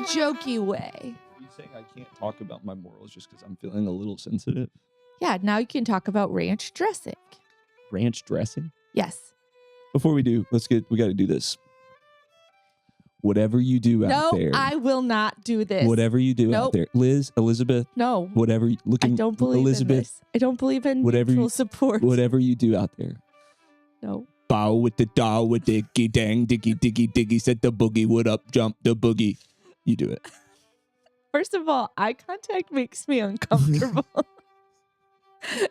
jokey way. Are you saying I can't talk about my morals just because I'm feeling a little sensitive? Yeah, now you can talk about ranch dressing. Ranch dressing? Yes. Before we do, we got to do this. Whatever you do out there. No, I will not do this. Whatever you do out there. Elizabeth. No. Whatever. I don't believe Elizabeth, in this. I don't believe in whatever mutual support. Whatever you do out there. No. Bow with the daw with diggy dang diggy diggy diggy said the boogie would up jump the boogie. You do it. First of all, eye contact makes me uncomfortable.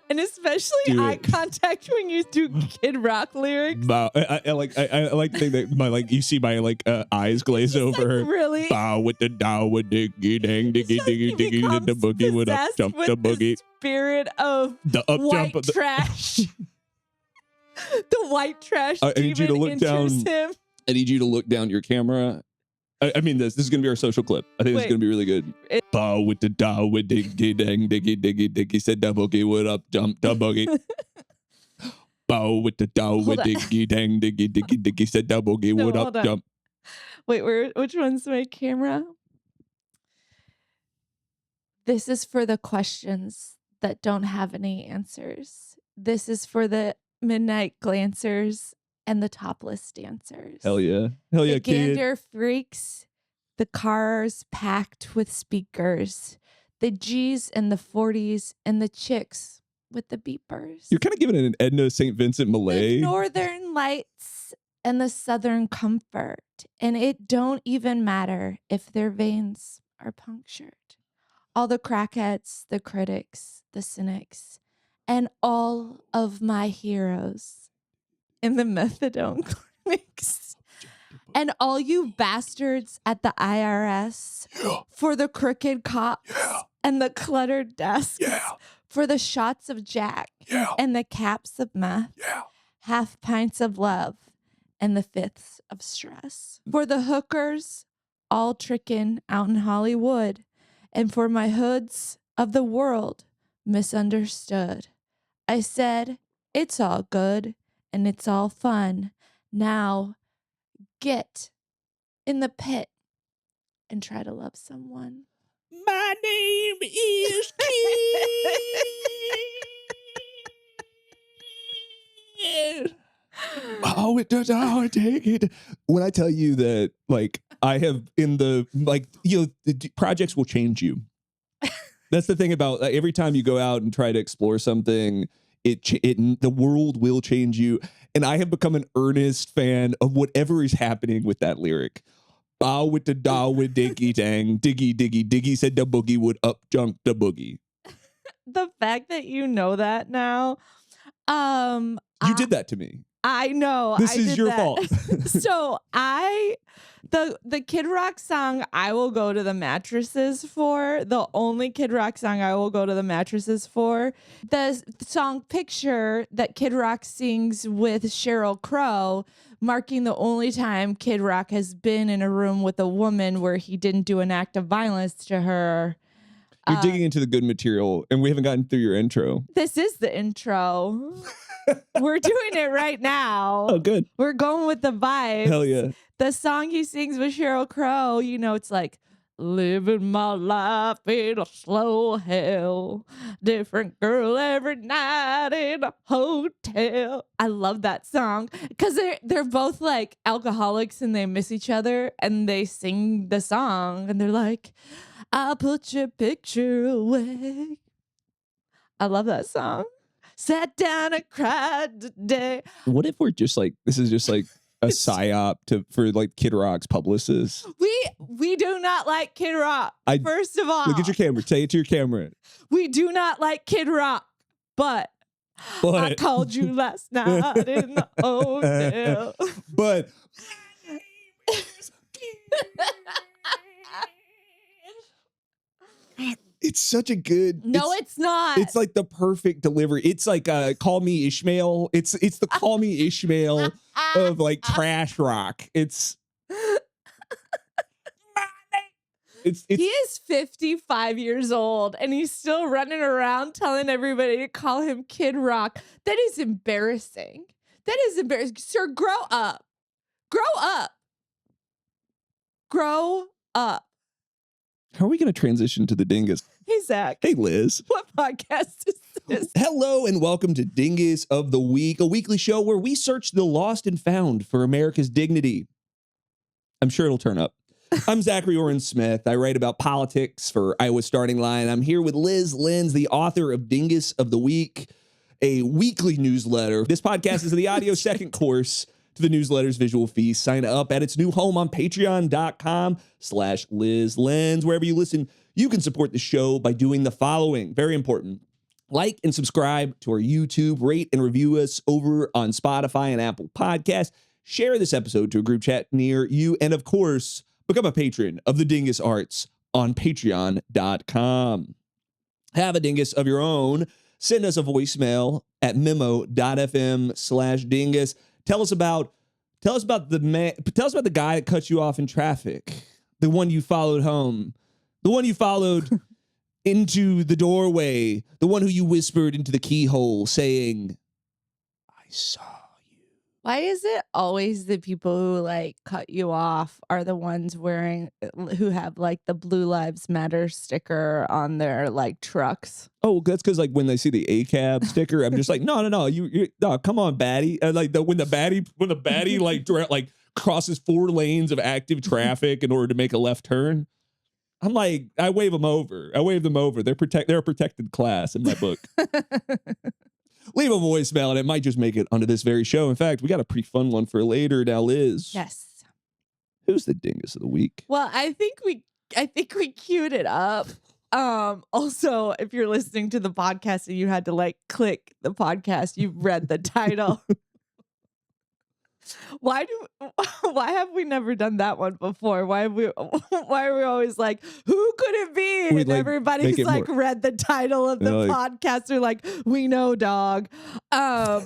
And especially eye contact when you do Kid Rock lyrics. Bow. I like to think that you see my eyes glaze over. Like, really? Bow with the daw with diggy dang diggy diggy diggy said the boogie would up jump the boogie. The spirit of the up white jump of trash. The white trash I need you to look down. him. I need you to look down your camera. I mean, this is going to be our social clip. I think this is going to be really good. Bow with the daw with diggy dang diggy diggy diggy said the boogie would up jump the boogie. Bow with the daw with diggy dang diggy diggy diggy said the boogie would up jump. Wait, which one's my camera? This is for the questions that don't have any answers. This is for the midnight glancers and the topless dancers. Hell yeah. Hell yeah, the kid. gander freaks, the cars packed with speakers, the G's and the 40s, and the chicks with the beepers. You're kind of giving it an Edna St. Vincent Millay. The northern lights and the southern comfort. And it don't even matter if their veins are punctured. All the crackheads, the critics, the cynics, and all of my heroes in the methadone clinics. And all you bastards at the IRS for the crooked cops and the cluttered desks for the shots of Jack and the caps of meth, half pints of love and the fifths of stress. For the hookers all tricking out in Hollywood, and for my hoods of the world misunderstood. I said, it's all good and it's all fun. Now get in the pit and try to love someone. My name is Kid. Oh, it does. Oh, take it. When I tell you that, I have in the the projects will change you. That's the thing about every time you go out and try to explore something, the world will change you. And I have become an earnest fan of whatever is happening with that lyric. Bow with the daw with diggy dang diggy diggy diggy said the boogie would up jump the boogie. The fact that you know that now, you did that to me. I know. This is your fault. So the Kid Rock song I will go to the mattresses for, the only Kid Rock song I will go to the mattresses for, the song Picture that Kid Rock sings with Sheryl Crow, marking the only time Kid Rock has been in a room with a woman where he didn't do an act of violence to her. You're digging into the good material, and we haven't gotten through your intro. This is the intro. We're doing it right now. Oh, good. We're going with the vibes. Hell yeah. The song he sings with Sheryl Crow, it's like, living my life in a slow hell. Different girl every night in a hotel. I love that song because they're both like alcoholics and they miss each other and they sing the song and they're like, I'll put your picture away. I love that song. Sat down and cried today. What if we're just this is just a psyop for Kid Rock's publicists? We do not like Kid Rock. First of all, look at your camera. Say it to your camera. We do not like Kid Rock, but I called you last night in the hotel. But it's such a good. No, it's not. It's like the perfect delivery. It's like Call Me Ishmael. It's the Call Me Ishmael of trash rock. It's he is 55 years old and he's still running around telling everybody to call him Kid Rock. That is embarrassing. That is embarrassing. Sir, grow up. Grow up. Grow up. How are we going to transition to the Dingus? Hey, Zach. Hey, Liz. What podcast is this? Hello and welcome to Dingus of the Week, a weekly show where we search the lost and found for America's dignity. I'm sure it'll turn up. I'm Zachary Oren Smith. I write about politics for Iowa Starting Line. I'm here with Lenz, the author of Dingus of the Week, a weekly newsletter. This podcast is the audio second course to the newsletter's visual feast. Sign up at its new home on patreon.com/LizLenz. Wherever you listen, you can support the show by doing the following. Very important. Like and subscribe to our YouTube, rate and review us over on Spotify and Apple Podcasts. Share this episode to a group chat near you. And of course, become a patron of the Dingus Arts on patreon.com. Have a dingus of your own. Send us a voicemail at memo.fm/dingus. Tell us about the guy that cut you off in traffic, the one you followed home, the one you followed into the doorway, the one who you whispered into the keyhole saying, I saw you. Why is it always the people who like cut you off are the ones who have like the Blue Lives Matter sticker on their like trucks? Oh, that's because like when they see the ACAB sticker, I'm just like, no, you no, come on, baddie. Like when the baddie like crosses 4 lanes of active traffic in order to make a left turn, I'm like, I wave them over. They're a protected class in my book. Leave a voicemail and it might just make it onto this very show. In fact, we got a pretty fun one for later. Now, Liz. Yes. Who's the Dingus of the Week? Well, I think we queued it up. Also, if you're listening to the podcast and you had to like click the podcast, you've read the title. Why have we never done that one before? Why are we always like, who could it be? And like, everybody's like read the title of the podcast. They're like, we know, dog. I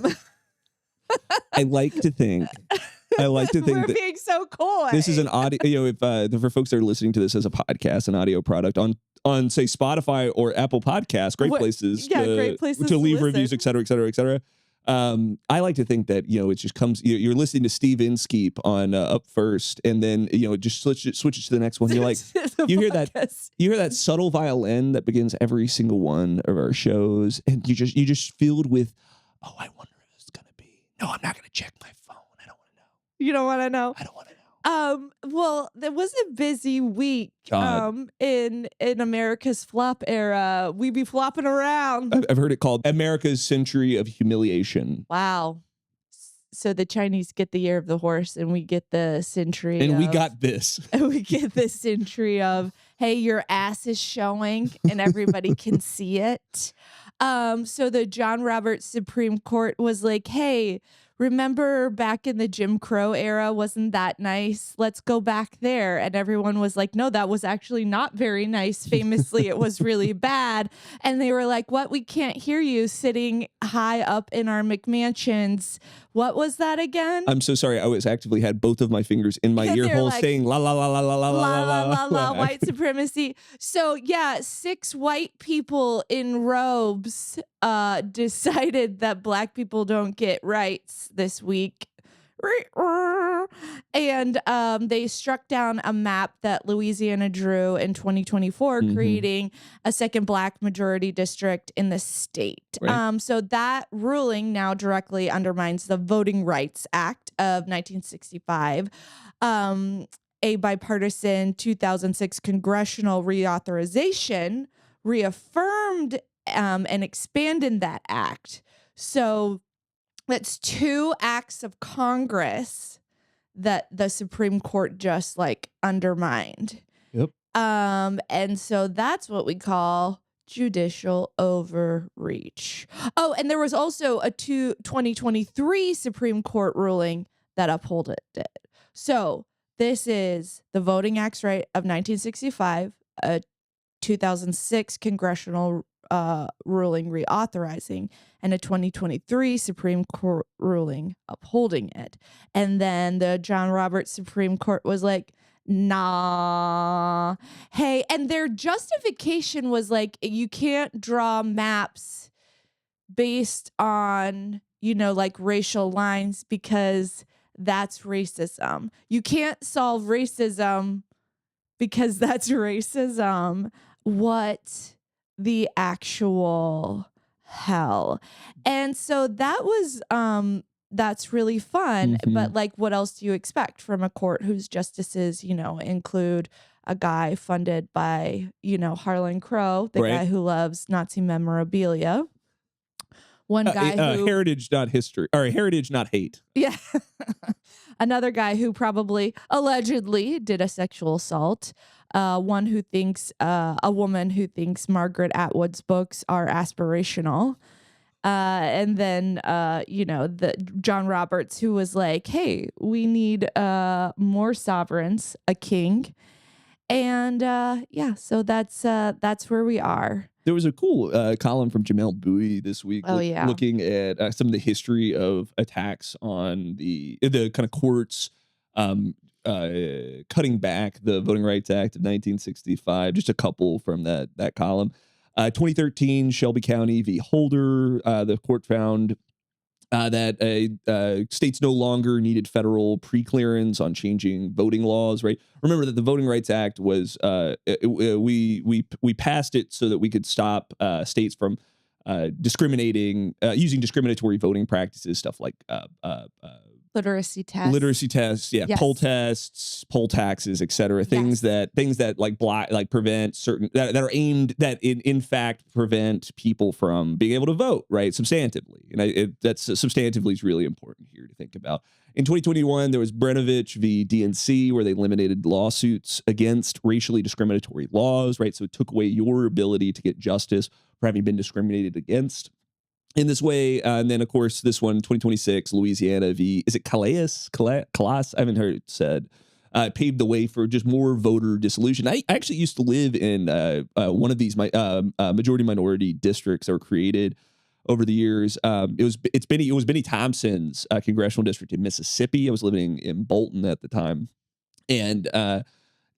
like to think We're that being so cool. This is an audio, if for folks that are listening to this as a podcast, an audio product on say Spotify or Apple Podcasts, great places to leave reviews, et cetera, et cetera, et cetera. I like to think that, it just comes, you're listening to Steve Inskeep on Up First, and then, it just switches to the next one. You're like, you hear that subtle violin that begins every single one of our shows, and you just filled with, oh, I wonder who it's going to be. No, I'm not going to check my phone. I don't want to know. You don't want to know? I don't want to know. Well, there was a busy week in America's flop era. We be flopping around. I've heard it called America's Century of Humiliation. Wow. So the Chinese get the year of the horse and we get the century and we got this. We get the century of, hey, your ass is showing and everybody can see it. So the John Roberts Supreme Court was like, hey, remember back in the Jim Crow era? Wasn't that nice? Let's go back there. And everyone was like, no, that was actually not very nice. Famously, it was really bad. And they were like, what? We can't hear you sitting high up in our McMansions. What was that again? I'm so sorry. I was actively had both of my fingers in my ear hole saying la la la la la la la la la la white supremacy. So yeah, 6 white people in robes decided that black people don't get rights this week. And they struck down a map that Louisiana drew in 2024, creating a second black majority district in the state. Right. So that ruling now directly undermines the Voting Rights Act of 1965, a bipartisan 2006 congressional reauthorization reaffirmed and expanded that act. So that's 2 acts of Congress that the Supreme Court just like undermined. Yep. And so that's what we call judicial overreach. Oh, and there was also a 2023 Supreme Court ruling that upholded it. So this is the Voting Acts right of 1965, a 2006 congressional ruling reauthorizing, and a 2023 Supreme Court ruling upholding it. And then the John Roberts Supreme Court was like, nah. Hey, and their justification was like, you can't draw maps based on, like racial lines because that's racism. You can't solve racism because that's racism, what the actual hell. And so that was that's really fun. But like, what else do you expect from a court whose justices, include a guy funded by, Harlan Crow, the guy who loves Nazi memorabilia. One guy who heritage, not history, or heritage, not hate. Yeah. Another guy who probably allegedly did a sexual assault. One who thinks a woman who thinks Margaret Atwood's books are aspirational. And then, the John Roberts, who was like, hey, we need more sovereigns, a king. And so that's where we are. There was a cool column from Jamel Bowie this week looking at some of the history of attacks on the kind of courts cutting back the Voting Rights Act of 1965. Just a couple from that column. 2013, Shelby County v. Holder, the court found that states no longer needed federal pre-clearance on changing voting laws. Right. Remember that the Voting Rights Act was we passed it so that we could stop states from discriminating, using discriminatory voting practices, stuff like literacy tests, yes. Poll tests, poll taxes, etc. Things that like prevent certain that are aimed that in fact prevent people from being able to vote, right, substantively. And that's substantively is really important here to think about. In 2021, there was Brenovich v. DNC, where they eliminated lawsuits against racially discriminatory laws, right? So it took away your ability to get justice for having been discriminated against in this way. And then, of course, this one, 2026, Louisiana v. Is it Calais? I haven't heard it said. Paved the way for just more voter dissolution. I actually used to live in one of these majority minority districts that were created over the years. It was Benny Thompson's congressional district in Mississippi. I was living in Bolton at the time, and I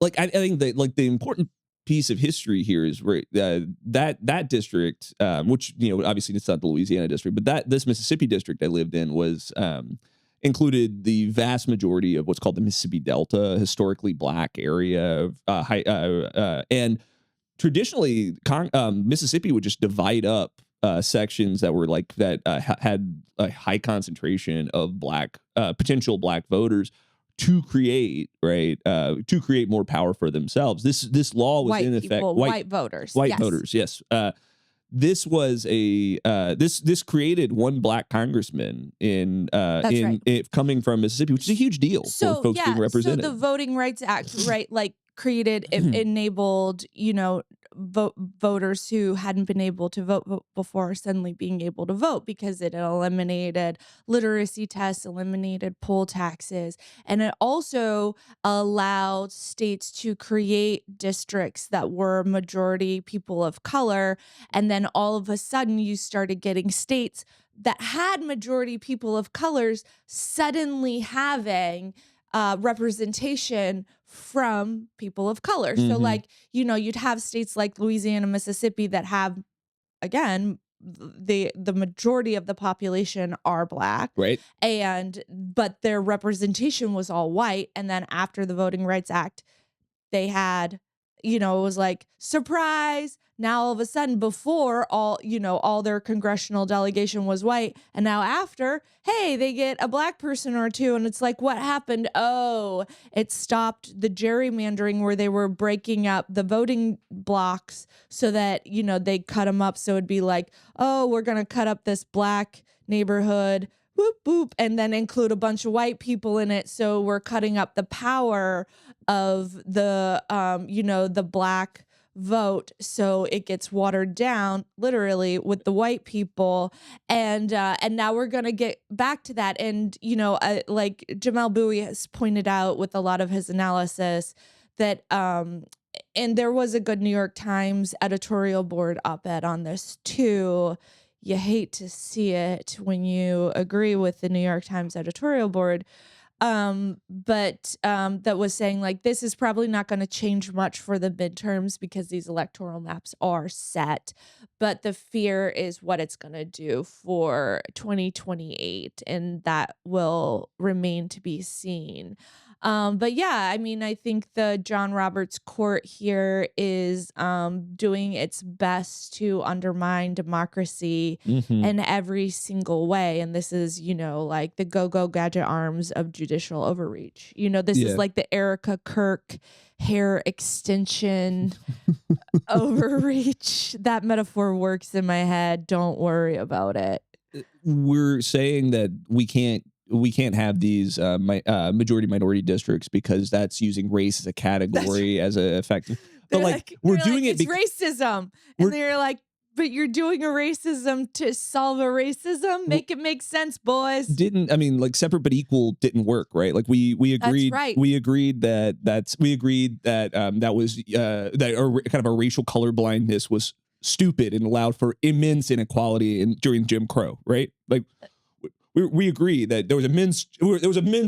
think that the important piece of history here is that district, which obviously it's not the Louisiana district, but this Mississippi district I lived in was included the vast majority of what's called the Mississippi Delta, historically black area of and traditionally Mississippi would just divide up sections that were had a high concentration of potential black voters to create more power for themselves. This law was in effect white voters. Yes. This was this created one black congressman coming from Mississippi, which is a huge deal for folks being represented. So the Voting Rights Act, right, created, enabled, voters who hadn't been able to vote before suddenly being able to vote, because it eliminated literacy tests, eliminated poll taxes, and it also allowed states to create districts that were majority people of color. And then all of a sudden you started getting states that had majority people of colors suddenly having representation from people of color. So you'd have states like Louisiana, Mississippi that have, again, the majority of the population are black, right? But their representation was all white. And then after the Voting Rights Act, they had, it was like, surprise. Now all of a sudden, before all their congressional delegation was white, and now after, hey, they get a black person or two, and it's like, what happened? Oh, it stopped the gerrymandering where they were breaking up the voting blocks so that, they cut them up. So it'd be like, oh, we're going to cut up this black neighborhood, whoop, whoop, and then include a bunch of white people in it. So we're cutting up the power of the, the black vote, so it gets watered down literally with the white people. And now we're gonna get back to that. And like Jamel Bowie has pointed out with a lot of his analysis that and there was a good New York Times editorial board op-ed on this too. You hate to see it when you agree with the New York Times editorial board. But that was saying, like, this is probably not going to change much for the midterms because these electoral maps are set. But the fear is what it's going to do for 2028, and that will remain to be seen. But yeah, I mean, I think the John Roberts court here is doing its best to undermine democracy Mhm. in every single way. And this is, like the go-go gadget arms of judicial overreach. This is Yeah. like the Erica Kirk hair extension overreach. That metaphor works in my head. Don't worry about it. We're saying that we can't have these majority minority districts because that's using race as a category as a effective. But we're doing it it's because racism, we're and they're like, but you're doing a racism to solve a racism. Make it make sense, boys. separate but equal didn't work, right? Like we agreed right. we agreed that that was that kind of a racial color blindness was stupid and allowed for immense inequality during Jim Crow, right? Like we agree that there was immense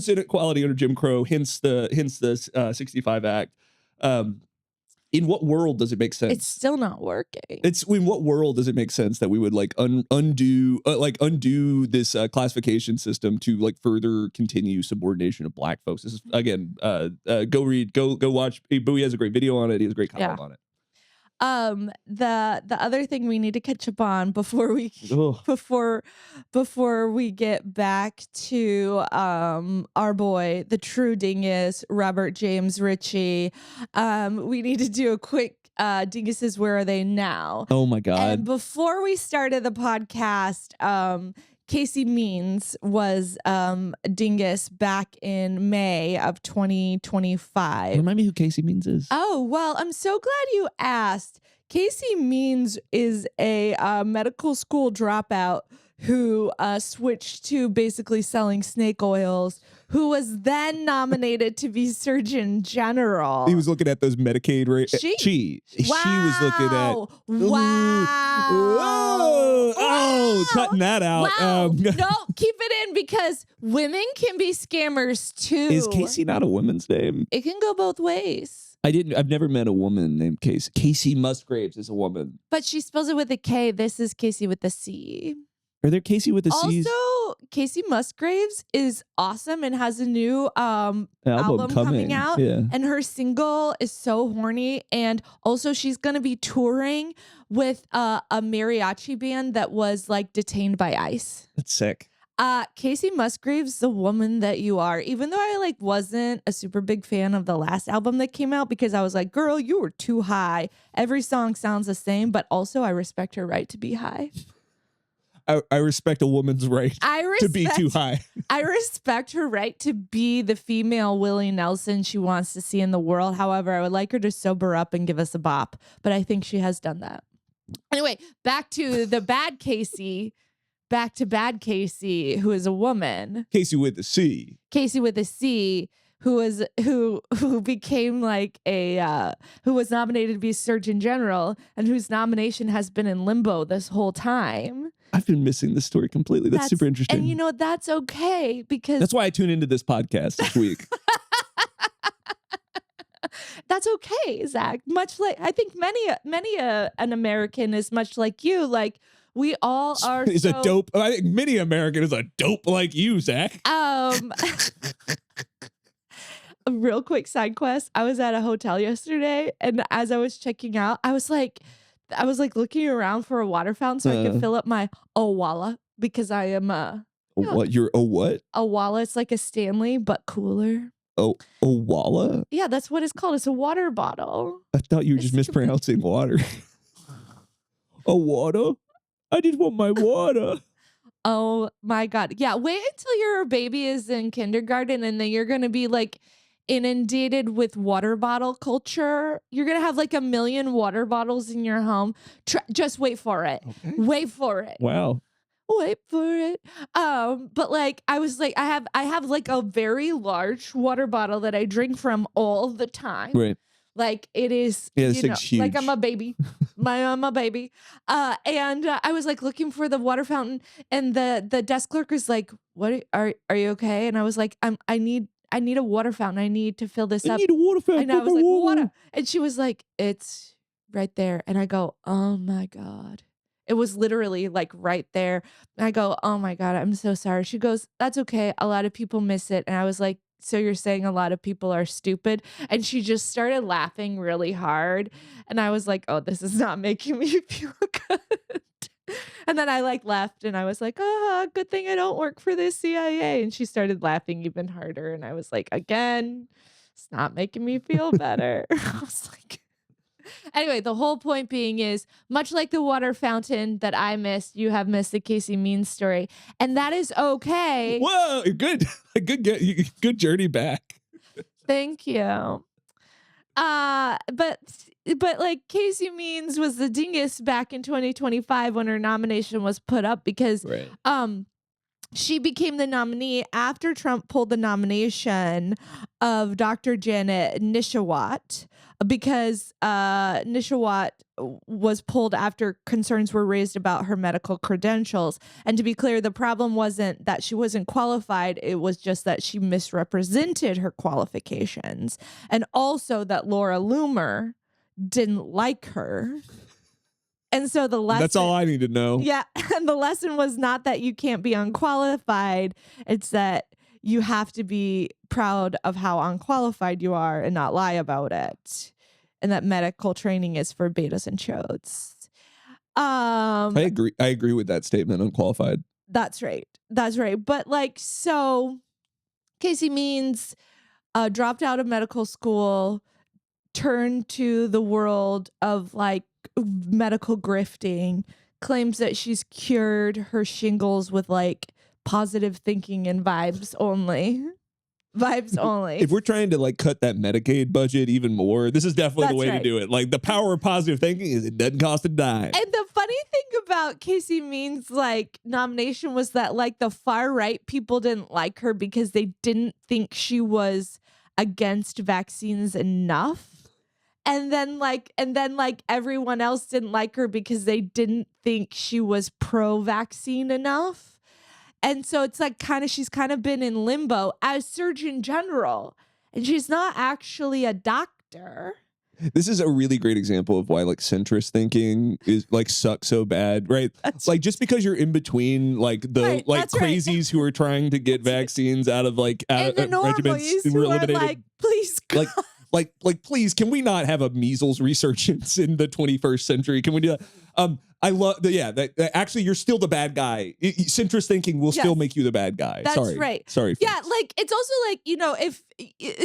inequality under Jim Crow, hence the 65 Act. In what world does it make sense? It's still not working. In what world does it make sense that we would undo this classification system to further continue subordination of black folks? This is again, go watch. Bowie has a great video on it. He has a great column on it. The other thing we need to catch up on before we get back to our boy, the true dingus, Robert James Ritchie, we need to do a quick Dinguses, where are they now? Oh my God. And before we started the podcast, Casey Means was Dingus back in May of 2025. Remind me who Casey Means is. Oh, well, I'm so glad you asked. Casey Means is a medical school dropout who switched to basically selling snake oils, who was then nominated to be Surgeon General. He was looking at those Medicaid rates. She was looking at. Wow. Oh, cutting that out. Wow. No, keep it in because women can be scammers too. Is Casey not a woman's name? It can go both ways. I've never met a woman named Casey. Casey Musgraves is a woman. But she spells it with a K. This is Casey with a C. Are there Casey with a C? Also, Casey Musgraves is awesome and has a new album coming out. Yeah. And her single is so horny. And also she's going to be touring with a mariachi band that was detained by ICE. That's sick. Casey Musgraves, the woman that you are, even though I wasn't a super big fan of the last album that came out because I was like, girl, you were too high. Every song sounds the same, but also I respect her right to be high. I respect a woman's right to be too high. I respect her right to be the female Willie Nelson she wants to see in the world. However, I would like her to sober up and give us a bop. But I think she has done that. Anyway, back to the bad Casey. Back to bad Casey, who is a woman. Casey with a C. Casey with a C, who became who was nominated to be Surgeon General and whose nomination has been in limbo this whole time. I've been missing this story completely. That's super interesting. And that's okay because that's why I tune into this podcast this week. That's okay, Zach. Much like I think many an American is much like you. We all are. Is a dope. I think many American is a dope like you, Zach. A real quick side quest. I was at a hotel yesterday, and as I was checking out, I was looking around for a water fountain so I could fill up my Owala because I am what? You're a what? Owala. It's like a Stanley but cooler. Oh, Owala? Yeah, that's what it's called. It's a water bottle. I thought you were just mispronouncing water. A water? I just want my water. Oh my God. Yeah. Wait until your baby is in kindergarten and then you're going to be inundated with water bottle culture. You're going to have 1 million water bottles in your home. Just wait for it. Okay. Wait for it. Wow. Wait for it. But I was I have a very large water bottle that I drink from all the time. Right. It is, huge. I'm a baby. I'm a baby. And I was looking for the water fountain, and the desk clerk was like, "What are you okay?" And I was like, I need a water fountain. I need to fill this up. I need a water fountain. And I was like, water. And she was like, "It's right there." And I go, "Oh my God." It was literally right there. And I go, "Oh my God, I'm so sorry." She goes, "That's okay. A lot of people miss it." And I was like, so you're saying a lot of people are stupid? And she just started laughing really hard. And I was like, oh, this is not making me feel good. And then I like left and I was like, oh, good thing I don't work for the CIA. And she started laughing even harder. And I was like, again, it's not making me feel better. I was like, anyway, the whole point being is much like the water fountain that I missed, you have missed the Casey Means story. And that is okay. Whoa, good. Good journey back. Thank you. But like Casey Means was the dingus back in 2025 when her nomination was put up because she became the nominee after Trump pulled the nomination of Dr. Janet Nishawat because Nishawat was pulled after concerns were raised about her medical credentials. And to be clear, the problem wasn't that she wasn't qualified. It was just that she misrepresented her qualifications. And also that Laura Loomer didn't like her. And so the lesson... That's all I need to know. Yeah. And the lesson was not that you can't be unqualified. It's that you have to be proud of how unqualified you are and not lie about it. And that medical training is for betas and chodes. I agree with that statement, unqualified. That's right. But like, so Casey Means dropped out of medical school, turned to the world of like medical grifting, claims that she's cured her shingles with like positive thinking and vibes only. If we're trying to like cut that Medicaid budget even more, this is definitely the way to do it. Like the power of positive thinking is it doesn't cost a dime. And the funny thing about Casey Means like nomination was that like the far right people didn't like her because they didn't think she was against vaccines enough. And then everyone else didn't like her because they didn't think she was pro-vaccine enough. And so it's like she's kind of been in limbo as Surgeon General. And she's not actually a doctor. This is a really great example of why like centrist thinking is like sucks so bad, right? Like just because you're in between like the crazies who are trying to get vaccines out of like regiments who are like, please God. Like, please, can we not have a measles resurgence in the 21st century? Can we do that? I love that actually you're still the bad guy. Centrist thinking will still make you the bad guy. That's right. Sorry. Yeah, like it's also like, if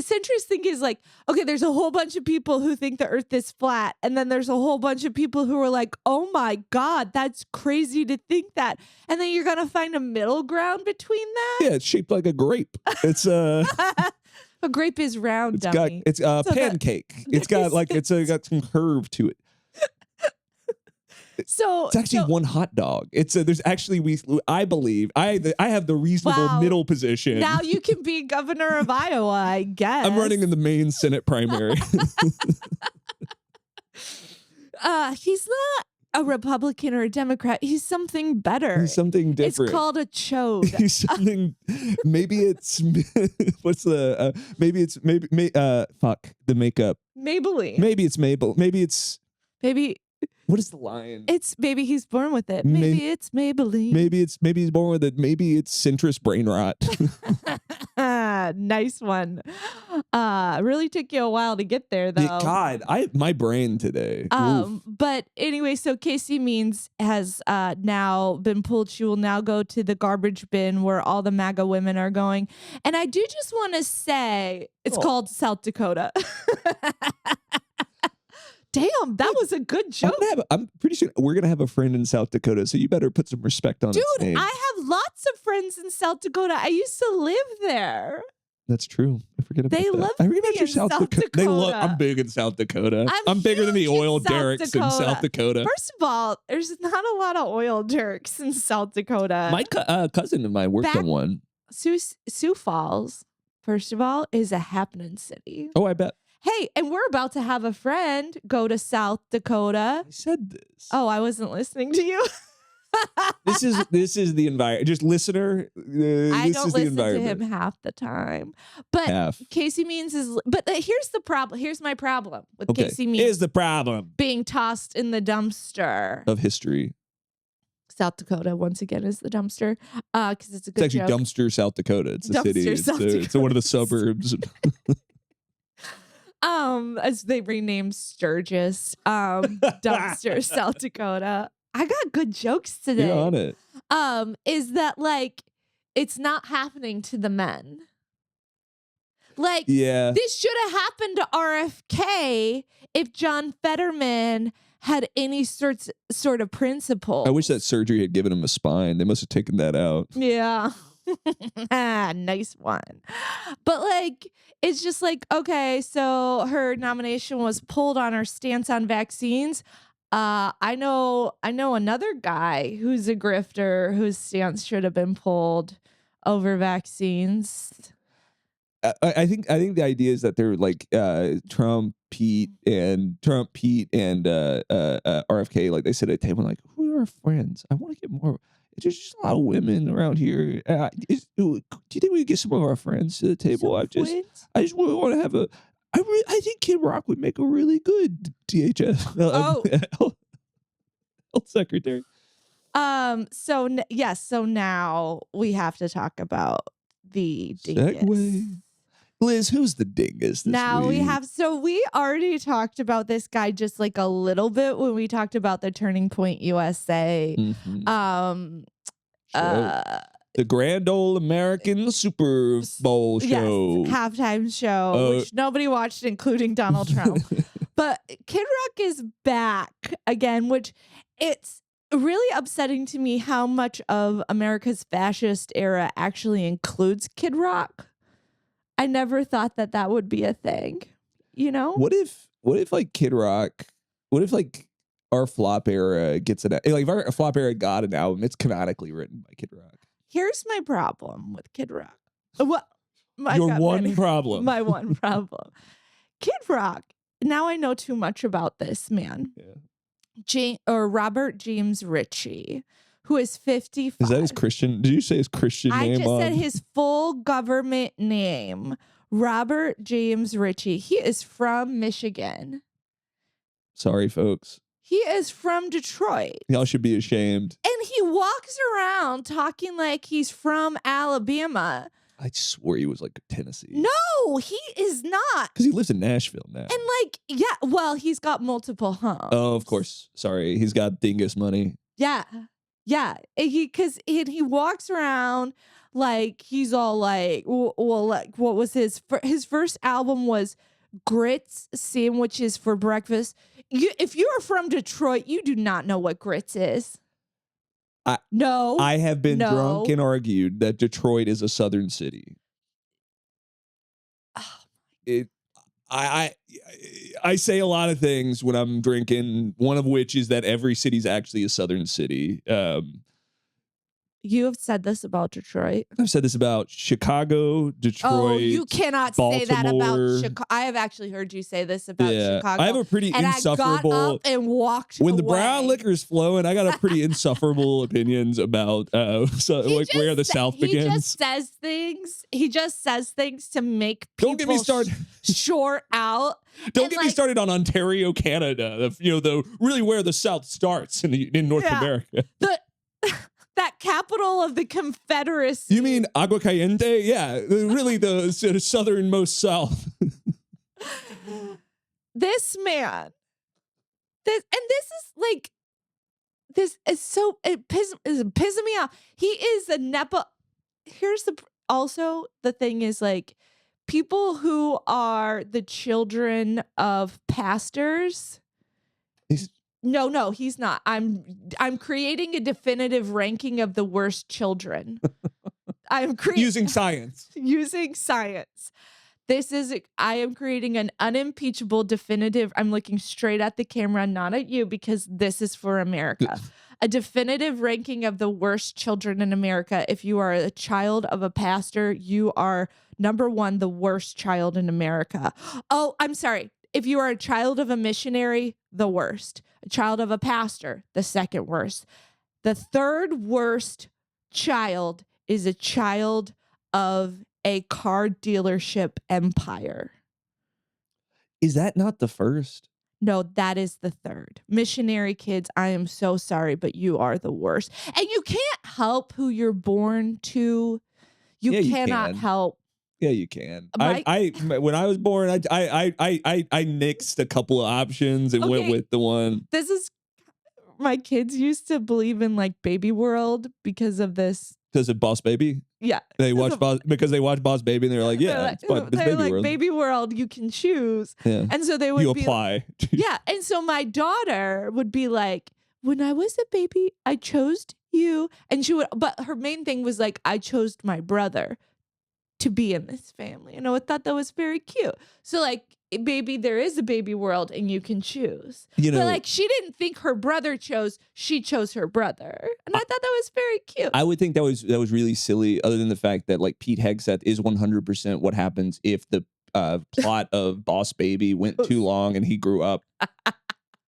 centrist thinking is like, okay, there's a whole bunch of people who think the earth is flat. And then there's a whole bunch of people who are like, oh my God, that's crazy to think that. And then you're going to find a middle ground between that. Yeah, it's shaped like a grape. It's a grape is round, dummy. It's pancake. It's got some curve to it. So it's actually one hot dog. There's actually I believe I have the reasonable middle position. Now you can be governor of Iowa, I guess. I'm running in the Maine Senate primary. He's not a Republican or a Democrat. He's something better. He's something different. It's called a chode. He's something. Maybe it's fuck the makeup. Maybelline. Maybe it's Mabel. Maybe. What is the line? Maybe he's born with it. Maybe it's Maybelline. Maybe he's born with it. Maybe it's centrist brain rot. Nice one. Really took you a while to get there, though. God, my brain today. But anyway, so Casey Means has now been pulled. She will now go to the garbage bin where all the MAGA women are going. And I do just want to say it's called South Dakota. Damn, that was a good joke. I'm pretty sure we're going to have a friend in South Dakota, so you better put some respect on its name. Dude, I have lots of friends in South Dakota. I used to live there. That's true. I forget about that. They love me in South Dakota. I'm big in South Dakota. I'm bigger than the oil derricks in South Dakota. First of all, there's not a lot of oil derricks in South Dakota. My cousin of mine worked on one. Sioux Falls, first of all, is a happening city. Oh, I bet. Hey, and we're about to have a friend go to South Dakota. I said this. Oh, I wasn't listening to you. This is the environment. Just listener. I don't listen to him half the time. But Casey Means is. But here's the problem. Here's my problem with Casey Means. Here's the problem. Being tossed in the dumpster of history. South Dakota once again is the dumpster because it's a good It's actually joke. Dumpster, South Dakota. It's a Dumpster, city. It's, South it's one of the Dakota. suburbs. As they renamed Sturgis, Dumpster, South Dakota. I got good jokes today. You're on it. Is that like it's not happening to the men? Like, Yeah. this should have happened to RFK if John Fetterman had any sort of principle. I wish that surgery had given him a spine. They must have taken that out. Yeah. Nice one. But like, it's just like, okay, so her nomination was pulled on her stance on vaccines. I know another guy who's a grifter whose stance should have been pulled over vaccines. I think the idea is that they're like Trump, Pete, and RFK. Like they sit at a table, like, who are our friends? I want to get more. There's just a lot of women around here. Do you think we could get some of our friends to the table? I just really want to have a. I think Kid Rock would make a really good DHS health secretary. So now we have to talk about the Dingus. Segway. Liz, who's the Dingus this week? We already talked about this guy just like a little bit when we talked about the Turning Point USA. Mm-hmm. The Grand Ole American Super Bowl show. Yes, halftime show, which nobody watched, including Donald Trump. But Kid Rock is back again, which it's really upsetting to me how much of America's fascist era actually includes Kid Rock. I never thought that would be a thing, you know? What if like Kid Rock, what if like our flop era gets like if our flop era got an album, it's canonically written by Kid Rock. Here's my problem with Kid Rock. My one problem. Kid Rock, now I know too much about this man. Yeah. Robert James Ritchie, who is 55. Is that his Christian? Did you say his Christian name? I just said his full government name. Robert James Ritchie. He is from Michigan. Sorry, folks. He is from Detroit. Y'all should be ashamed. And he walks around talking like he's from Alabama. I swore he was like Tennessee. No, he is not. Because he lives in Nashville now. And like, yeah, well, he's got multiple homes. Oh, of course. Sorry. He's got Dingus money. Yeah. Yeah. He walks around like he's all like, well, like what was his first album was Grits Sandwiches for Breakfast. If you are from Detroit, you do not know what grits is. I have been drunk and argued that Detroit is a southern city. I say a lot of things when I'm drinking, one of which is that every city's actually a southern city. You have said this about Detroit. I've said this about Chicago, Detroit. Oh, you cannot Baltimore. say that about Chicago. I have actually heard you say this about Chicago. I have a pretty insufferable. I got up and walked when away. The brown liquor's flowing, I got a pretty insufferable opinions about where the South begins. He just says things to make people Don't get me started. short out. Don't get me started on Ontario, Canada. The really where the South starts in North America. That capital of the Confederacy. You mean Agua Caliente? Yeah, really the southernmost South. This man, this is so, it pisses me off. He is a Nepo. Here's also the thing is like people who are the children of pastors. No, he's not. I'm creating a definitive ranking of the worst children. I'm using science. I am creating an unimpeachable definitive. I'm looking straight at the camera, not at you, because this is for America. A definitive ranking of the worst children in America. If you are a child of a pastor, you are number one, the worst child in America. Oh, I'm sorry. If you are a child of a missionary, the worst. A child of a pastor, the second worst. The third worst child is a child of a car dealership empire. Is that not the first? No, that is the third. Missionary kids, I am so sorry, but you are the worst. And you can't help who you're born to. You cannot help. Yeah, you can. Mike? When I was born, I nixed a couple of options and went Okay. with the one. This is my kids used to believe in like Baby World because of this. Because of Boss Baby? Yeah. They watched because they watched Boss Baby and they're like, yeah, it's Baby Baby World. Baby World, you can choose. Yeah. And so they would you apply. Yeah. And so my daughter would be like, when I was a baby, I chose you. And she would, but her main thing was like, I chose my brother to be in this family. And I thought that was very cute. So like, baby, there is a baby world and you can choose. But like, she didn't think her brother chose, she chose her brother. And I thought that was very cute. I would think that was really silly, other than the fact that like Pete Hegseth is 100% what happens if the plot of Boss Baby went too long and he grew up.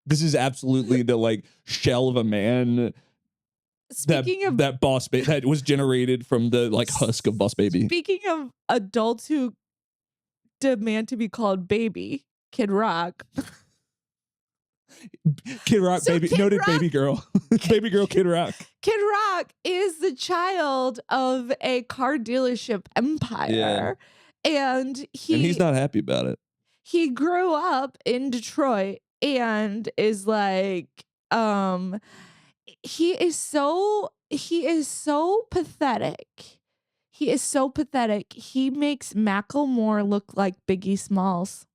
This is absolutely the like shell of a man. Speaking of that Boss Baby that was generated from the like husk of Boss Baby. Speaking of adults who demand to be called baby, Kid Rock. Kid Rock, So baby, Kid noted Rock- baby girl. Baby girl, Kid Rock. Kid Rock is the child of a car dealership empire. And he's not happy about it. He grew up in Detroit and is like, he is so pathetic. He is so pathetic. He makes Macklemore look like Biggie Smalls.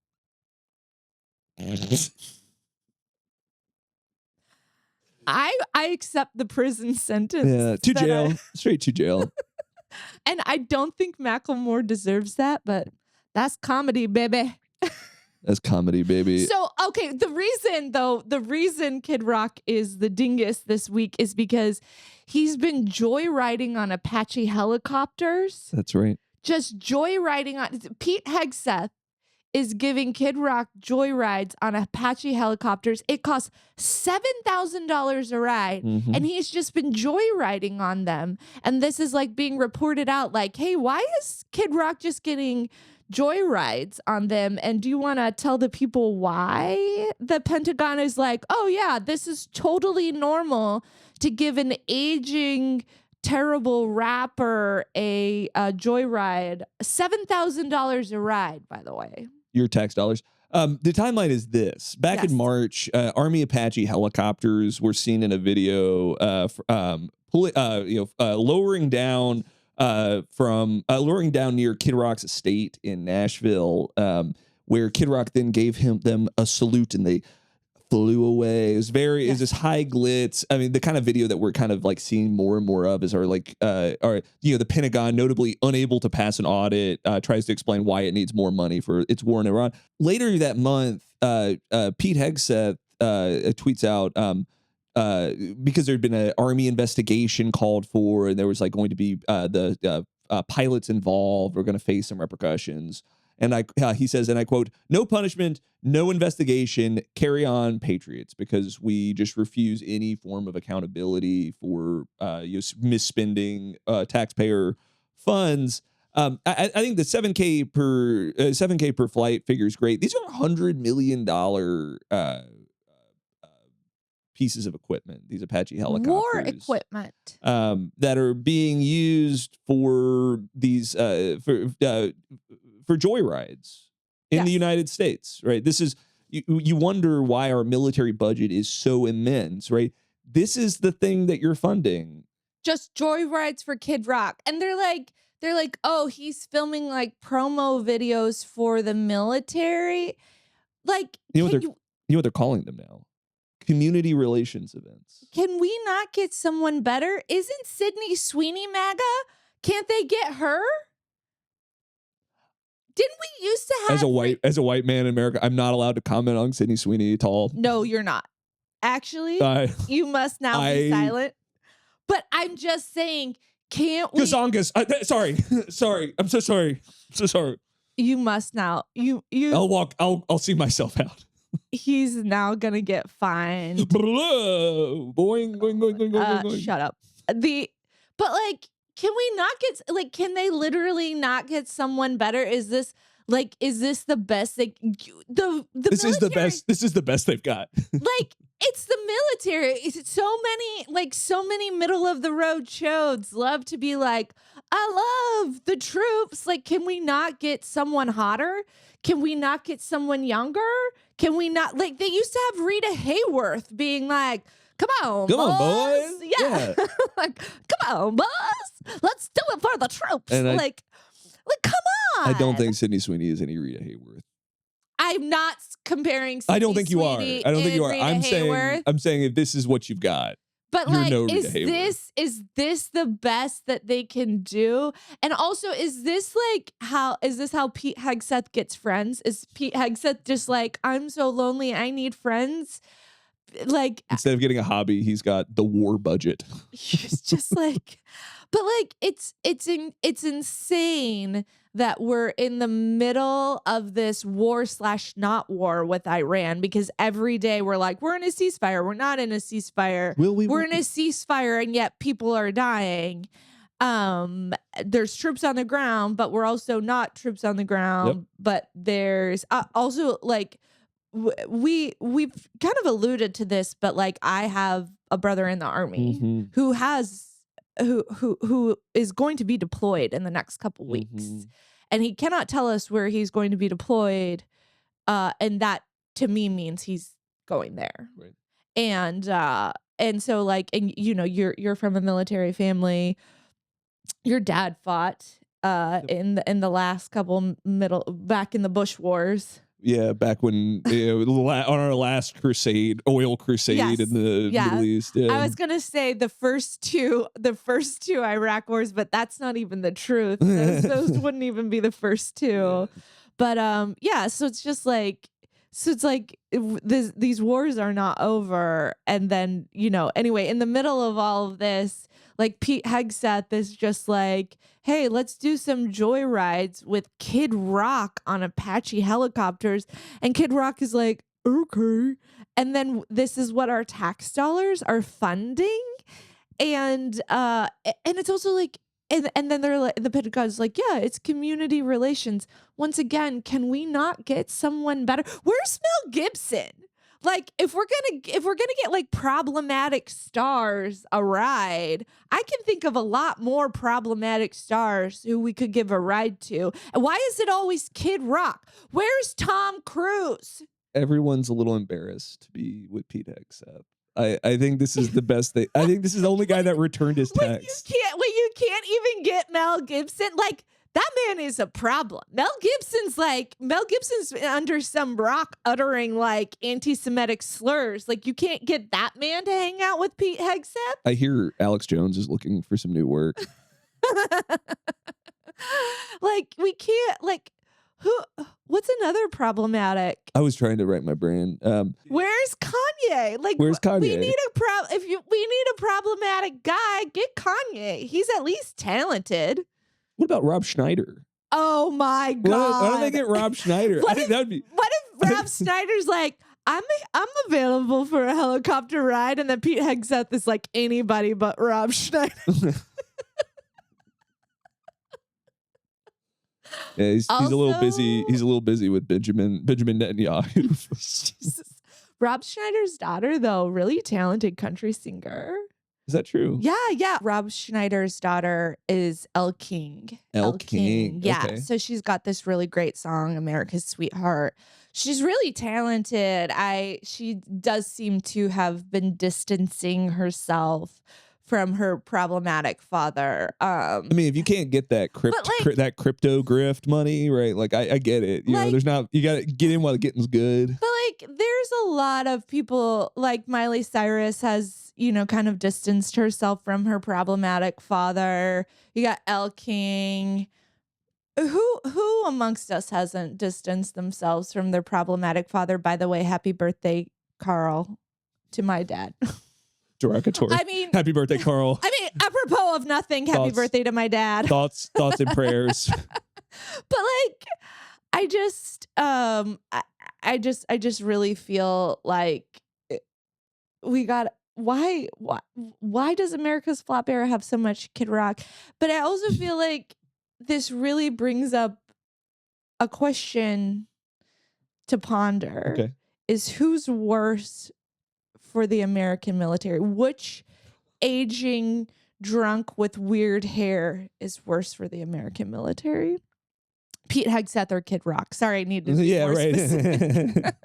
I accept the prison sentence. Yeah, to jail. Straight to jail. And I don't think Macklemore deserves that, but that's comedy, baby. That's comedy, baby. So, okay, the reason Kid Rock is the dingus this week is because he's been joyriding on Apache helicopters. That's right. Just joyriding on. Pete Hegseth is giving Kid Rock joyrides on Apache helicopters. It costs $7,000 a ride, and he's just been joyriding on them. And this is like being reported out like, hey, why is Kid Rock just getting joyrides on them? And do you want to tell the people why? The Pentagon is like, oh yeah, this is totally normal to give an aging terrible rapper a joyride. $7,000 a ride, by the way. Your tax dollars. The timeline is this. Back in March, Army Apache helicopters were seen in a video lowering down near Kid Rock's estate in Nashville, where Kid Rock then gave them a salute and they flew away. It was is this high glitz. I mean, the kind of video that we're kind of like seeing more and more of is the Pentagon, notably unable to pass an audit, tries to explain why it needs more money for its war in Iran. Later that month, Pete Hegseth tweets out, because there'd been an Army investigation called for, and there was like going to be the pilots involved were going to face some repercussions. And he says, and I quote, "No punishment, no investigation, carry on, patriots," because we just refuse any form of accountability for misspending taxpayer funds. I think the 7K per flight figure is great. These are $100 million pieces of equipment, these Apache helicopters. War equipment. That are being used for these for joyrides in the United States, right? This is, you wonder why our military budget is so immense, right? This is the thing that you're funding. Just joyrides for Kid Rock. And they're like, oh, he's filming like promo videos for the military. Like, you know what they're calling them now? Community relations events. Can we not get someone better? Isn't Sydney Sweeney MAGA? Can't they get her? Didn't we used to have as a white man in America, I'm not allowed to comment on Sydney Sweeney at all. No, you're not. Actually, you must now be silent. But I'm just saying, can't we? Gazongas. Sorry. I'm so sorry. You must now. I'll see myself out. He's now gonna get fined. Boing. Shut up. But like, can we not get, like, can they literally not get someone better? Is this Like, is this the best? Like, the this military, is the best. This is the best they've got. like, it's the military. It's so many middle of the road chodes love to be like, I love the troops. Like, can we not get someone hotter? Can we not get someone younger? Can we not, like, they used to have Rita Hayworth being like, come on, boys. Yeah. Like, come on, boys. Let's do it for the troops. And like, come on. I don't think Sydney Sweeney is any Rita Hayworth. I'm not comparing Sydney I don't think you are. Sweeney I don't think you are. and Rita I'm Hayworth. saying if this is what you've got. But You're like, no is Rita Hayworth. this the best that they can do? And also, is this how Pete Hegseth gets friends? Is Pete Hegseth just like, I'm so lonely, I need friends? Like, Instead of getting a hobby, he's got the war budget. He's just like, but like, it's insane that we're in the middle of this war/not war with Iran, because every day we're like, we're in a ceasefire. We're not in a ceasefire. We're in a ceasefire, and yet people are dying. There's troops on the ground, but we're also not troops on the ground. Yep. But there's also like, we've kind of alluded to this, but like, I have a brother in the Army who is going to be deployed in the next couple weeks, and he cannot tell us where he's going to be deployed, and that to me means he's going there. Right. And so like, and you know, you're from a military family. Your dad fought in the last couple back in the Bush Wars. Yeah, back when on our last oil crusade in the Middle East. Yeah. I was gonna say the first two Iraq wars, but that's not even the truth. Those wouldn't even be the first two. Yeah. But so it's just like, these wars are not over, and then, you know, anyway, in the middle of all of this, like, Pete Hegseth is just like, hey, let's do some joyrides with Kid Rock on Apache helicopters. And Kid Rock is like, okay. And then this is what our tax dollars are funding. And it's also like, and then they're like, the Pentagon's like, yeah, it's community relations. Once again, can we not get someone better? Where's Mel Gibson? Like, if we're gonna get like problematic stars a ride, I can think of a lot more problematic stars who we could give a ride to. And why is it always Kid Rock? Where's Tom Cruise? Everyone's a little embarrassed to be with Pete Hegseth. I think this is the best thing. I think this is the only guy that returned his text. You can't even get Mel Gibson. Like, that man is a problem. Mel Gibson's under some rock uttering like anti-Semitic slurs. Like, you can't get that man to hang out with Pete Hegseth. I hear Alex Jones is looking for some new work. Like, we can't, like, what's another problematic? I was trying to write my brain. Where's Kanye? Like, where's Kanye? We need a problematic guy, get Kanye. He's at least talented. What about Rob Schneider? Oh my God. Why don't they get Rob Schneider? What if Rob Schneider's like, I'm available for a helicopter ride, and then Pete Hegseth is like, anybody but Rob Schneider. Yeah, he's a little busy. He's a little busy with Benjamin Netanyahu. Jesus. Rob Schneider's daughter, though, really talented country singer. Is that true? Yeah. Rob Schneider's daughter is Elle King. Elle King. Yeah. Okay. So she's got this really great song, America's Sweetheart. She's really talented. She does seem to have been distancing herself from her problematic father. I mean, if you can't get that that crypto grift money, right? Like, I get it. You know, you got to get in while the getting's good. But like, there's a lot of people, like Miley Cyrus has, you know, kind of distanced herself from her problematic father. You got Elle King. Who amongst us hasn't distanced themselves from their problematic father? By the way, happy birthday, Carl, to my dad. Derogatory. I mean, happy birthday, Carl. I mean, apropos of nothing, happy birthday to my dad. Thoughts and prayers. But like, I just really feel like why does America's Flop Era have so much Kid Rock? But I also feel like this really brings up a question to ponder Okay. is who's worse for the American military? Which aging drunk with weird hair is worse for the American military? Pete Hegseth or Kid Rock? Sorry, I needed to be more specific.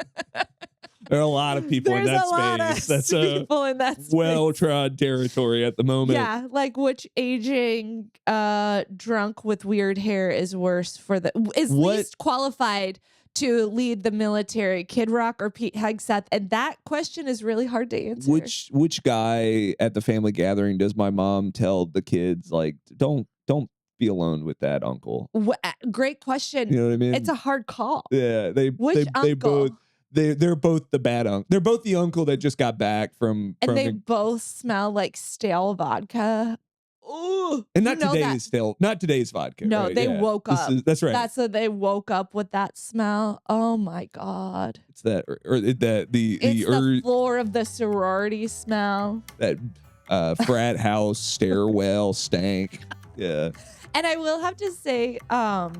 There are a lot of people in There's that a lot of space. That's a people in that space. well-trod territory at the moment. Yeah, like which aging drunk with weird hair is worse for least qualified to lead the military, Kid Rock or Pete Hegseth? And that question is really hard to answer. Which guy at the family gathering does my mom tell the kids, like, don't be alone with that uncle? Great question. You know what I mean? It's a hard call. Yeah, they both they're both the bad uncle. They're both the uncle that just got back from they both smell like stale vodka. Ooh, and not today's vodka. No, right? they woke up. That's right. That's what they woke up with, that smell. Oh my God. It's that the floor of the sorority smell. That frat house stairwell stank. Yeah. And I will have to say, are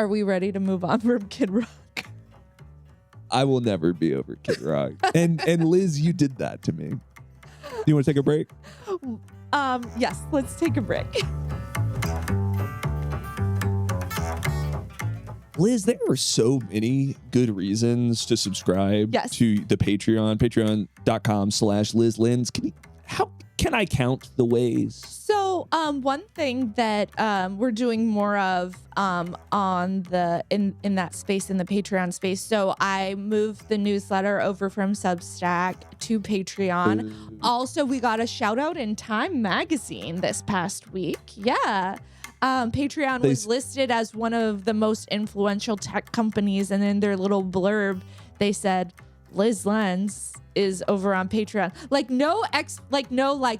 we ready to move on from Kid Rock? I will never be over Kid Rock. and Liz, you did that to me. You want to take a break? Yes, let's take a break. Liz, there are so many good reasons to subscribe to the Patreon, patreon.com/Liz Lenz. How can I count the ways? So, one thing that we're doing more of in that space, in the Patreon space. So I moved the newsletter over from Substack to Patreon. Also, we got a shout out in Time magazine this past week. Yeah. Patreon was listed as one of the most influential tech companies, and in their little blurb, they said Liz Lenz is over on Patreon. Like no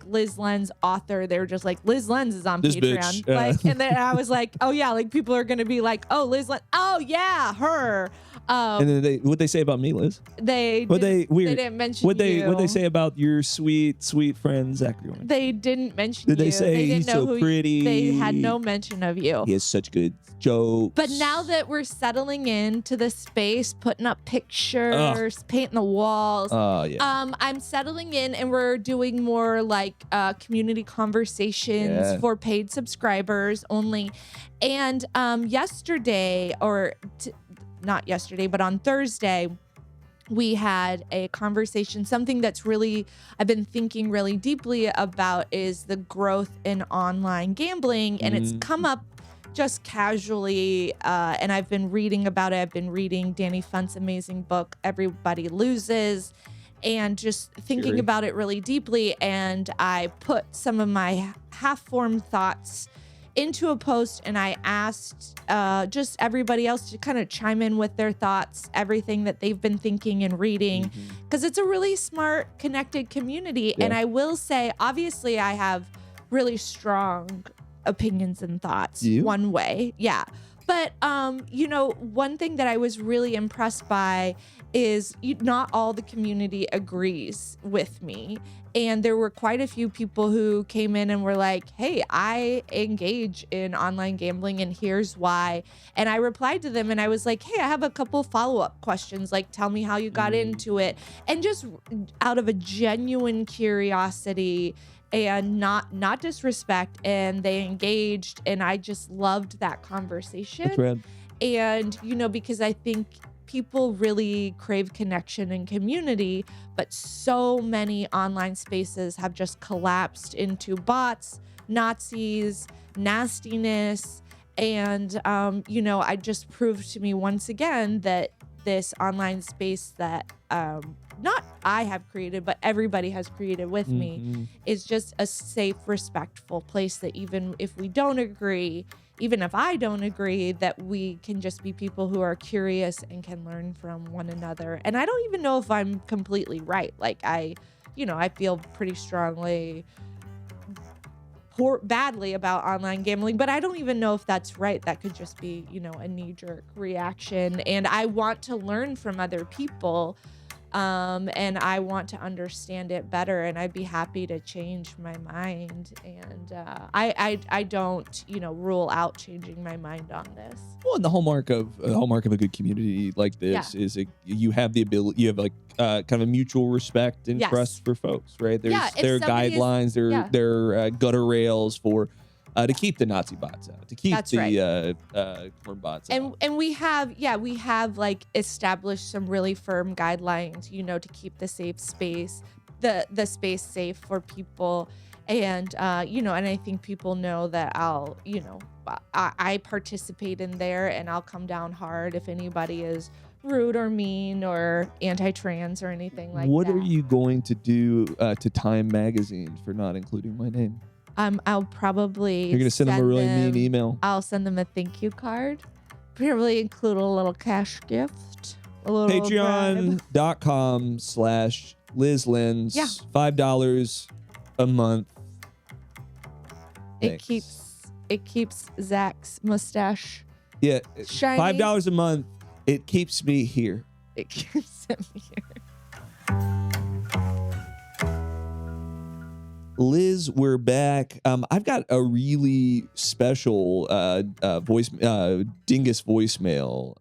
Liz Lenz author. They were just like, Liz Lenz is on this Patreon. Bitch. And then I was like, oh yeah, like people are gonna be like, oh, Liz Lenz, oh yeah, her. And then what'd they say about me, Liz? They didn't mention you. What'd they say about your sweet friend Zachary? They didn't mention you. Did you. they say didn't he's know so pretty? They had no mention of you. He has such good jokes. But now that we're settling into the space, putting up pictures, painting the walls, I'm settling in, and we're doing more like community conversations for paid subscribers only. And yesterday, not yesterday, but on Thursday, we had a conversation. Something that's really, I've been thinking really deeply about is the growth in online gambling. And it's come up just casually. And I've been reading about it. I've been reading Danny Funt's amazing book, Everybody Loses, and just thinking about it really deeply. And I put some of my half-formed thoughts into a post, and I asked just everybody else to kind of chime in with their thoughts, everything that they've been thinking and reading, because it's a really smart, connected community. And I will say, obviously, I have really strong opinions and thoughts one way. Yeah. But, one thing that I was really impressed by is not all the community agrees with me. And there were quite a few people who came in and were like, hey, I engage in online gambling and here's why. And I replied to them and I was like, hey, I have a couple follow-up questions. Like, tell me how you got into it. And just out of a genuine curiosity and not disrespect, and they engaged, and I just loved that conversation. That's rad. And, because I think people really crave connection and community, but so many online spaces have just collapsed into bots, Nazis, nastiness. And, I just proved to me once again that this online space that not I have created, but everybody has created with me, is just a safe, respectful place that even if we don't agree, even if I don't agree, that we can just be people who are curious and can learn from one another. And I don't even know if I'm completely right. Like I feel pretty strongly badly about online gambling, but I don't even know if that's right. That could just be, a knee-jerk reaction. And I want to learn from other people. And I want to understand it better, and I'd be happy to change my mind. And I don't, rule out changing my mind on this. Well, and the hallmark of a good community like this is you have the ability, you have like kind of a mutual respect and Yes. trust for folks, right? Yeah, if There are somebody is- guidelines, yeah. there are gutter rails for to keep the Nazi bots out, to keep That's right. corn bots out. And we have like established some really firm guidelines, to keep the safe space, the space safe for people. And, and I think people know that I participate in there, and I'll come down hard if anybody is rude or mean or anti-trans or anything like What that. are you going to do to Time Magazine for not including my name? I'll probably You're going to send them a really mean email. I'll send them a thank you card. Probably include a little cash gift. A little bribe. Patreon.com/Liz Lenz. Yeah. $5 a month. It Thanks. keeps Zach's mustache. Yeah, shiny. $5 a month. It keeps me here. It keeps him here. Liz, we're back. I've got a really special Dingus voicemail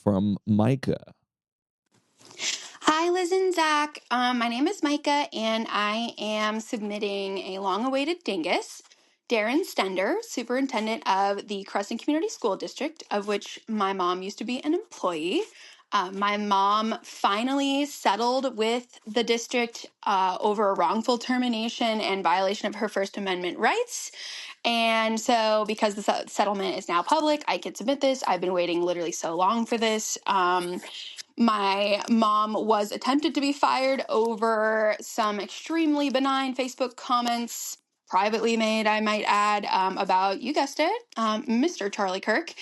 from Micah. Hi, Liz and Zach. My name is Micah, and I am submitting a long-awaited dingus. Darren Stender, superintendent of the Crescent Community School District, of which my mom used to be an employee. My mom finally settled with the district over a wrongful termination and violation of her First Amendment rights. And so, because the settlement is now public, I can submit this. I've been waiting literally so long for this. My mom was attempted to be fired over some extremely benign Facebook comments, privately made, I might add, about, you guessed it, Mr. Charlie Kirk.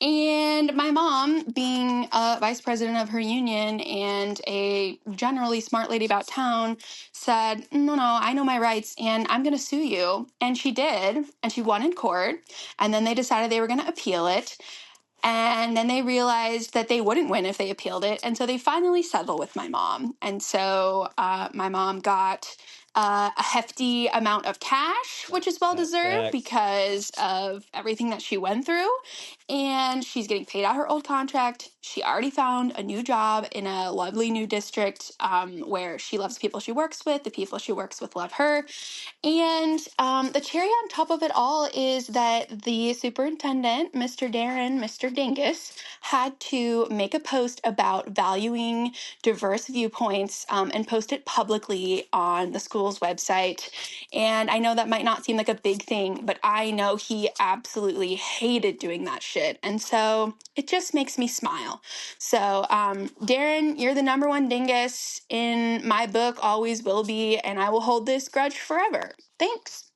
And my mom, being a vice president of her union and a generally smart lady about town, said, no, I know my rights and I'm going to sue you. And she did, and she won in court. And then they decided they were going to appeal it. And then they realized that they wouldn't win if they appealed it. And so they finally settled with my mom. And so my mom got a hefty amount of cash, which is well-deserved because of everything that she went through. And she's getting paid out her old contract. She already found a new job in a lovely new district where she loves the people she works with. The people she works with love her. And the cherry on top of it all is that the superintendent, Mr. Dingus, had to make a post about valuing diverse viewpoints and post it publicly on the school's website. And I know that might not seem like a big thing, but I know he absolutely hated doing that shit. And so it just makes me smile. So, Darren, you're the number one dingus in my book, always will be, and I will hold this grudge forever. Thanks.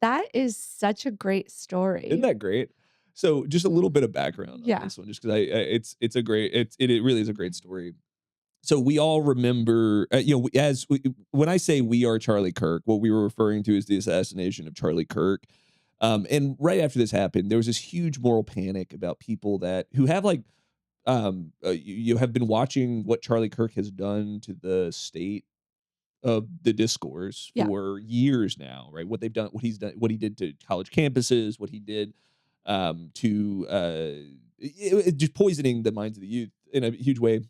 That is such a great story. Isn't that great? So just a little bit of background on this one, just because it's a great, it really is a great story. So we all remember, when I say we are Charlie Kirk, what we were referring to is the assassination of Charlie Kirk. And right after this happened, there was this huge moral panic about people who have you have been watching what Charlie Kirk has done to the state of the discourse for years now, right? What they've done, what he's done, what he did to college campuses, what he did just poisoning the minds of the youth in a huge way.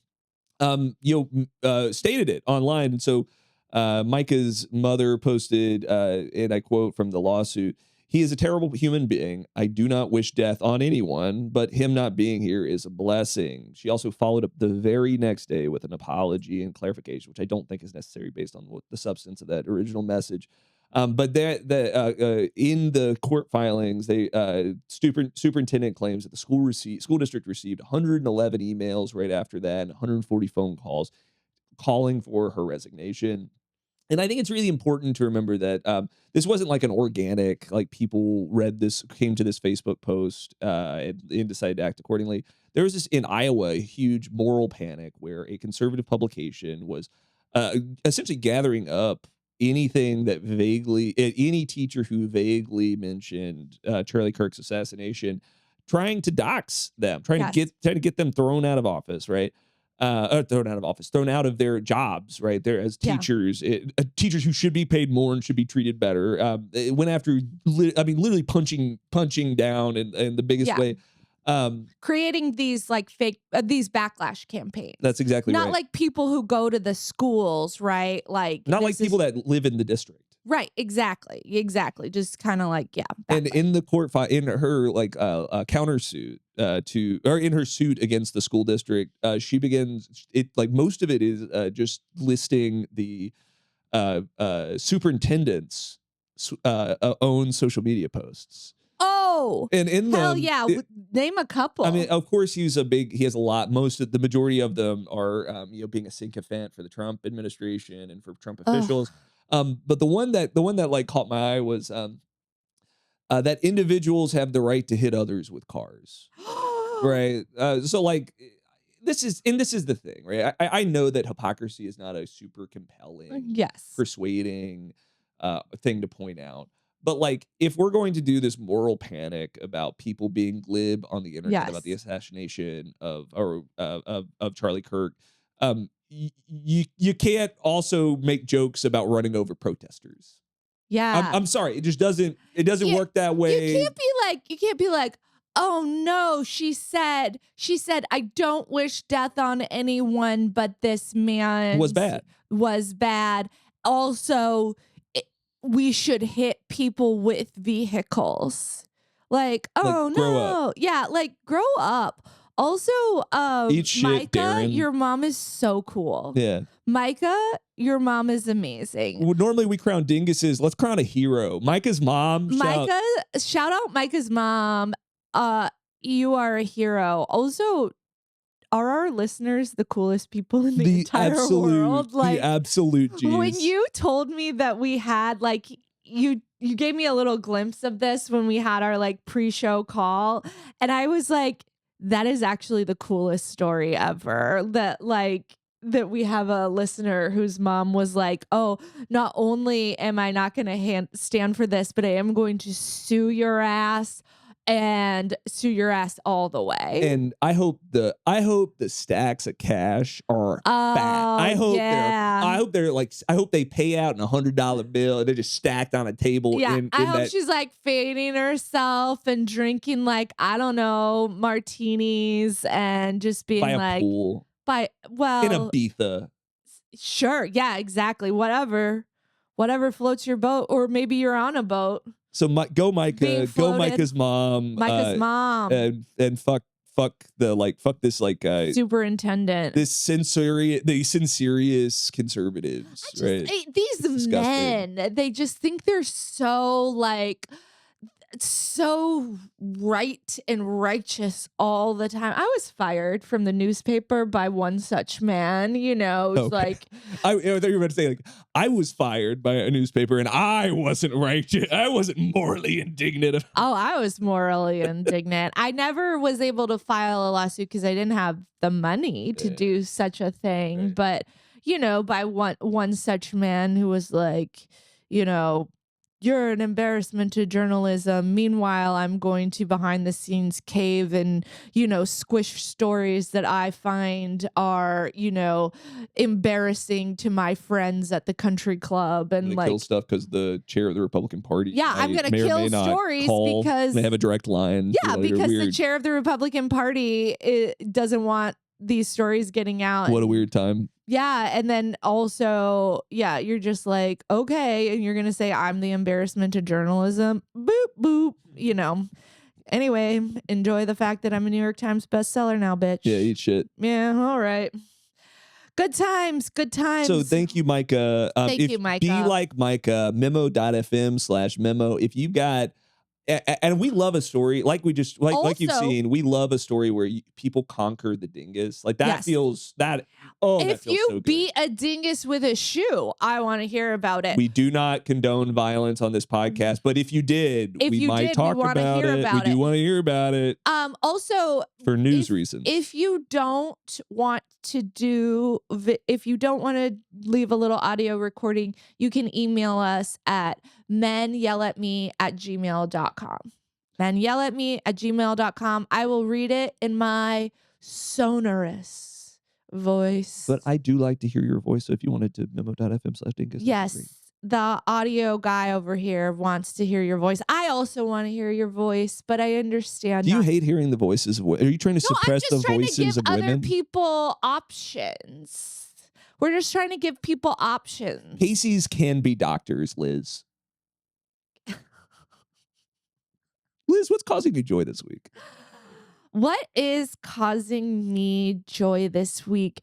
Stated it online. And so Micah's mother posted, and I quote from the lawsuit, "He is a terrible human being. I do not wish death on anyone, but him not being here is a blessing." She also followed up the very next day with an apology and clarification, which I don't think is necessary based on the substance of that original message. But in the court filings, superintendent claims that the school district received 111 emails right after that, and 140 phone calls calling for her resignation. And I think it's really important to remember that this wasn't like an organic, like people came to this Facebook post and decided to act accordingly. There was this in Iowa, a huge moral panic where a conservative publication was essentially gathering up any teacher who vaguely mentioned Charlie Kirk's assassination, trying to dox them, trying to get them thrown out of office, right? thrown out of office, thrown out of their jobs, right? They're as Yeah. teachers, teachers who should be paid more and should be treated better. It went after, literally punching down in the biggest Yeah. way. Creating these like fake, these backlash campaigns. That's exactly Not right. like people who go to the schools, right? Like Not like people that live in the district. Right, exactly. Just kind of like, yeah. And backlash. in the court fight, in her like countersuit in her suit against the school district, she begins it like most of it is just listing the superintendent's own social media posts. Oh, And in hell them, yeah. Name a couple. I mean, of course, he has a lot. The majority of them are, being a sycophant for the Trump administration and for Trump officials. But the one that like caught my eye was that individuals have the right to hit others with cars, right? So like, this is the thing, right? I know that hypocrisy is not a super compelling, yes. persuading thing to point out. But like, if we're going to do this moral panic about people being glib on the internet about the assassination of Charlie Kirk, you can't also make jokes about running over protesters. Yeah. I'm sorry, it just doesn't work that way. You can't be like, oh no, she said, I don't wish death on anyone, but this man was bad. Also, we should hit people with vehicles. Like, oh grow no. Yeah, like grow up. Also, Eat shit, Micah, Darren. your mom is so cool. Yeah. Micah, your mom is amazing. Well, normally we crown dinguses. Let's crown a hero. Micah's mom. Shout out Micah's mom. You are a hero. Also, are our listeners the coolest people in the entire world? Like the absolute G's. When you told me that we had like you gave me a little glimpse of this when we had our like pre-show call, and I was like, that is actually the coolest story ever. That we have a listener whose mom was like, oh, not only am I not going to stand for this, but I am going to sue your ass and sue your ass all the way. And I hope the stacks of cash are fat. I hope they pay out in $100 bill and they're just stacked on a table. Yeah, I hope she's like fading herself and drinking like, I don't know, martinis and just being by a like pool. In Ibiza. Sure. Yeah, exactly. Whatever floats your boat, or maybe you're on a boat. So go Micah, go Micah's mom. And fuck this like superintendent. The censorious conservatives, right? These men, they just think they're so right and righteous all the time. I was fired from the newspaper by one such man, like I thought you were about to say like I was fired by a newspaper and I wasn't righteous. I wasn't morally indignant. Oh, I was morally indignant. I never was able to file a lawsuit because I didn't have the money to do such a thing. Right. But by one such man who was like, you're an embarrassment to journalism. Meanwhile, I'm going to behind the scenes cave and, squish stories that I find are, embarrassing to my friends at the country club. And like kill stuff because the chair of the Republican Party. Yeah, I'm going to kill stories because they have a direct line. Yeah, because the chair of the Republican Party doesn't want these stories getting out. What a weird time. Yeah. And then also, you're just like, okay. And you're going to say, I'm the embarrassment to journalism. Boop, boop, Anyway, enjoy the fact that I'm a New York Times bestseller now, bitch. Yeah, eat shit. Yeah, all right. Good times. So thank you, Micah. Thank you, Micah. Be like Micah, memo.fm/memo. If you got... And we love a story like we just like you've seen. We love a story where people conquer the dingus. Like that feels that. Oh, if that feels you so good. beat a dingus with a shoe, I want to hear about it. We do not condone violence on this podcast, but if you did, we might talk about it. We do want to hear about it. Also, for news reasons. If you don't want to leave a little audio recording, you can email us at menyellatme@gmail.com. menyellatme@gmail.com. I will read it in my sonorous voice. But I do like to hear your voice. So if you wanted to memo.fm/dingus. Yes. The audio guy over here wants to hear your voice. I also want to hear your voice, but I understand. Do you hate hearing the voices of? Are you trying to suppress the voices of women? Other people options. We're just trying to give people options. Casey's can be doctors, Liz. Liz, what's causing you joy this week? What is causing me joy this week?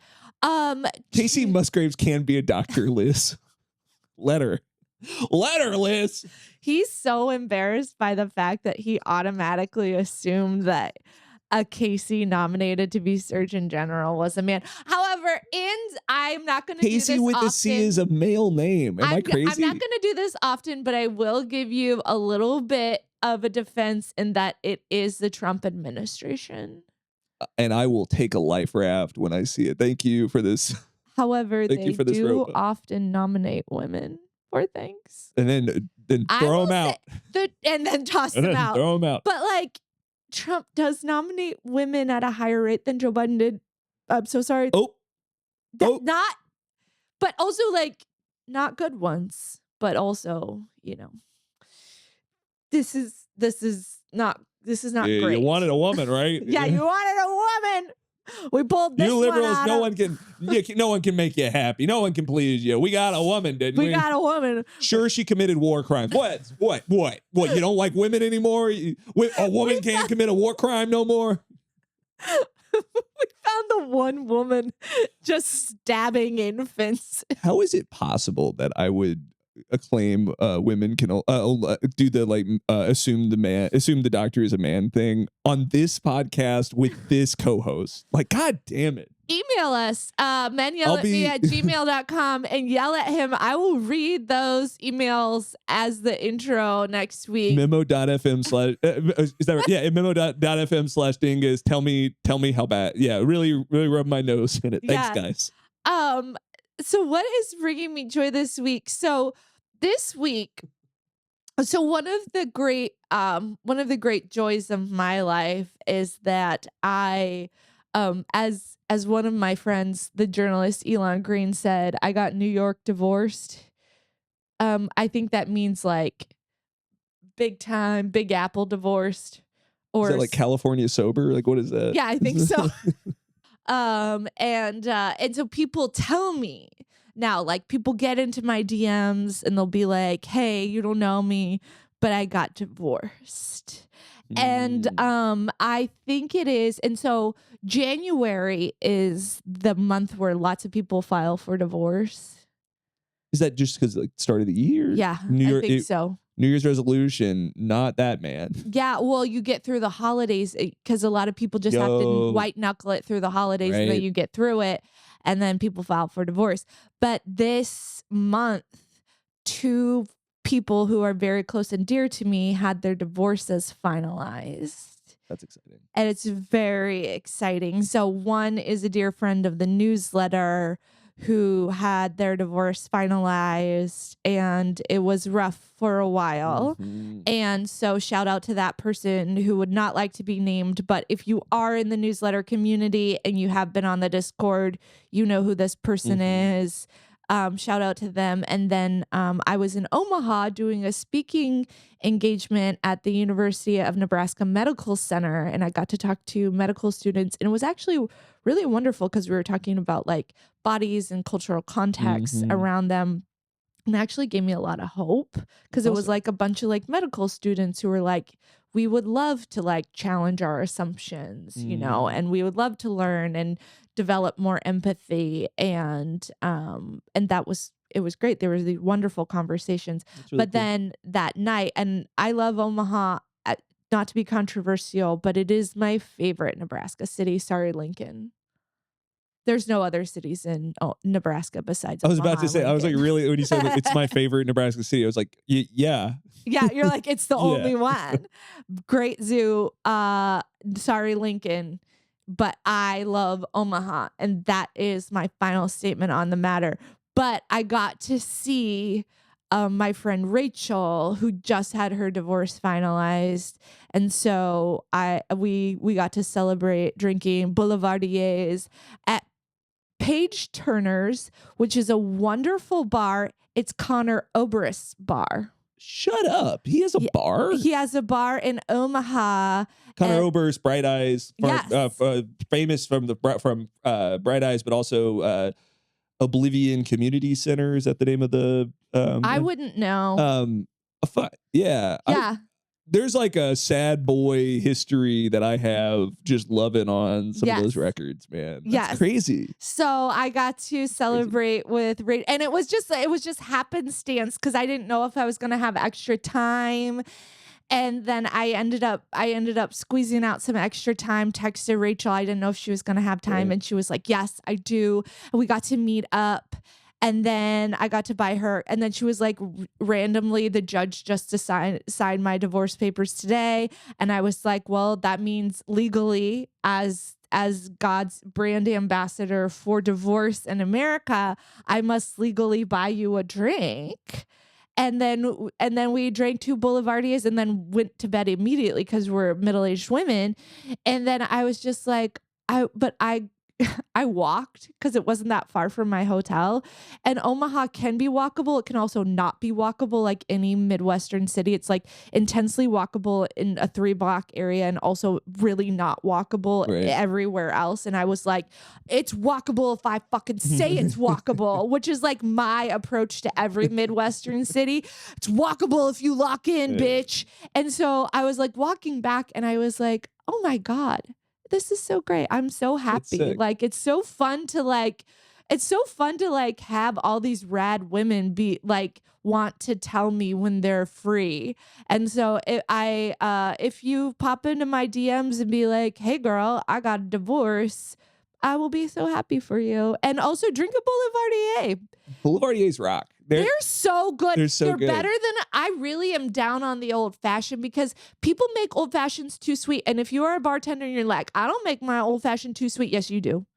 Casey Musgraves can be a doctor, Liz. Let her, Liz. He's so embarrassed by the fact that he automatically assumed that a Casey nominated to be Surgeon General was a man. However, I'm not going to do this Casey with often. the C is a male name. Am I crazy? I'm not going to do this often, but I will give you a little bit of a defense in that it is the Trump administration. And I will take a life raft when I see it. Thank you for this. However, they do often nominate women for things. And then throw them out. And then toss them out. Throw them out. But like, Trump does nominate women at a higher rate than Joe Biden did. I'm so sorry. Not, but also like not good ones. But also, this is not great. You wanted a woman, right? Yeah, you wanted a woman. We pulled this. You liberals, one out no one can make you happy. No one can please you. We got a woman, didn't we? We got a woman. Sure, she committed war crimes. What? You don't like women anymore? A woman can't commit a war crime no more? We found the one woman just stabbing infants. How is it possible that I would claim women can do the assume the doctor is a man thing on this podcast with this co-host? Like, god damn it. Email us menyellatme@gmail.com and yell at him. I will read those emails as the intro next week. Memo.fm/ is that right? Yeah, memo.fm/dingus. Tell me how bad. Yeah, really rub my nose in it. Thanks, guys. So what is bringing me joy this week? So this week, one of the great joys of my life is that I, as one of my friends, the journalist Elon Green said, I got New York divorced. I think that means like big time, Big Apple divorced. Or is that like California sober? Like, what is that? Yeah, I think so. And so people tell me now, like people get into my DMs and they'll be like, hey, you don't know me, but I got divorced. And I think it is. And so January is the month where lots of people file for divorce. Is that just because like start of the year? Yeah, I think so. New Year's resolution, not that, man. Yeah, well, you get through the holidays because a lot of people just have to white knuckle it through the holidays, and then you get through it, and then people file for divorce. But this month, 2 people who are very close and dear to me had their divorces finalized. That's exciting. And it's very exciting. So one is a dear friend of the newsletter who had their divorce finalized, and it was rough for a while. And so shout out to that person who would not like to be named, but if you are in the newsletter community and you have been on the Discord, you know who this person is. Shout out to them. And then I was in Omaha doing a speaking engagement at the University of Nebraska Medical Center, and I got to talk to medical students, and it was actually really wonderful because we were talking about like bodies and cultural contexts around them. And it actually gave me a lot of hope because it was like a bunch of like medical students who were like, we would love to like challenge our assumptions, you know, and we would love to learn and develop more empathy. And it was great. There was these wonderful conversations. Really cool. Then that night, and I love Omaha, not to be controversial, but it is my favorite Nebraska city. Sorry, Lincoln. There's no other cities in Nebraska besides Omaha. I was about to say, I was like, really, when you said like, it's my favorite Nebraska city, I was like, yeah. Yeah, you're like, it's the only one. Great zoo. Sorry, Lincoln. But I love Omaha. And that is my final statement on the matter. But I got to see my friend Rachel, who just had her divorce finalized. And so we got to celebrate drinking boulevardiers at Page Turner's, which is a wonderful bar. It's Connor Oberst's bar. Shut up. He has a bar? He has a bar in Omaha. Connor Oberst, Bright Eyes, famous from Bright Eyes, but also Oblivion Community Center. Is that the name of the? I wouldn't know. Yeah. There's like a sad boy history that I have just loving on some of those records, man. That's crazy. So I got to celebrate with Rachel, and it was just happenstance because I didn't know if I was going to have extra time. And then I ended up squeezing out some extra time, texted Rachel. I didn't know if she was going to have time. And she was like, yes, I do. And we got to meet up. And then I got to buy her. And then she was like, randomly, the judge just signed my divorce papers today. And I was like, well, that means legally, as God's brand ambassador for divorce in America, I must legally buy you a drink. And then we drank 2 boulevardiers and then went to bed immediately because we're middle-aged women. And then I was just like, I walked because it wasn't that far from my hotel. And Omaha can be walkable. It can also not be walkable like any Midwestern city. It's like intensely walkable in a 3-block area and also really not walkable everywhere else. And I was like, it's walkable if I fucking say it's walkable, which is like my approach to every Midwestern city. It's walkable if you lock in, bitch. And so I was like walking back and I was like, oh my God. This is so great. I'm so happy. Like, it's so fun to have all these rad women be like, want to tell me when they're free. And so if you pop into my DMs and be like, hey girl, I got a divorce, I will be so happy for you. And also drink a Boulevardier. Boulevardiers rock. They're so good. They're good. Better than I really am down on the old fashioned because people make old fashions too sweet. And if you are a bartender and you're like, I don't make my old fashioned too sweet. Yes, you do.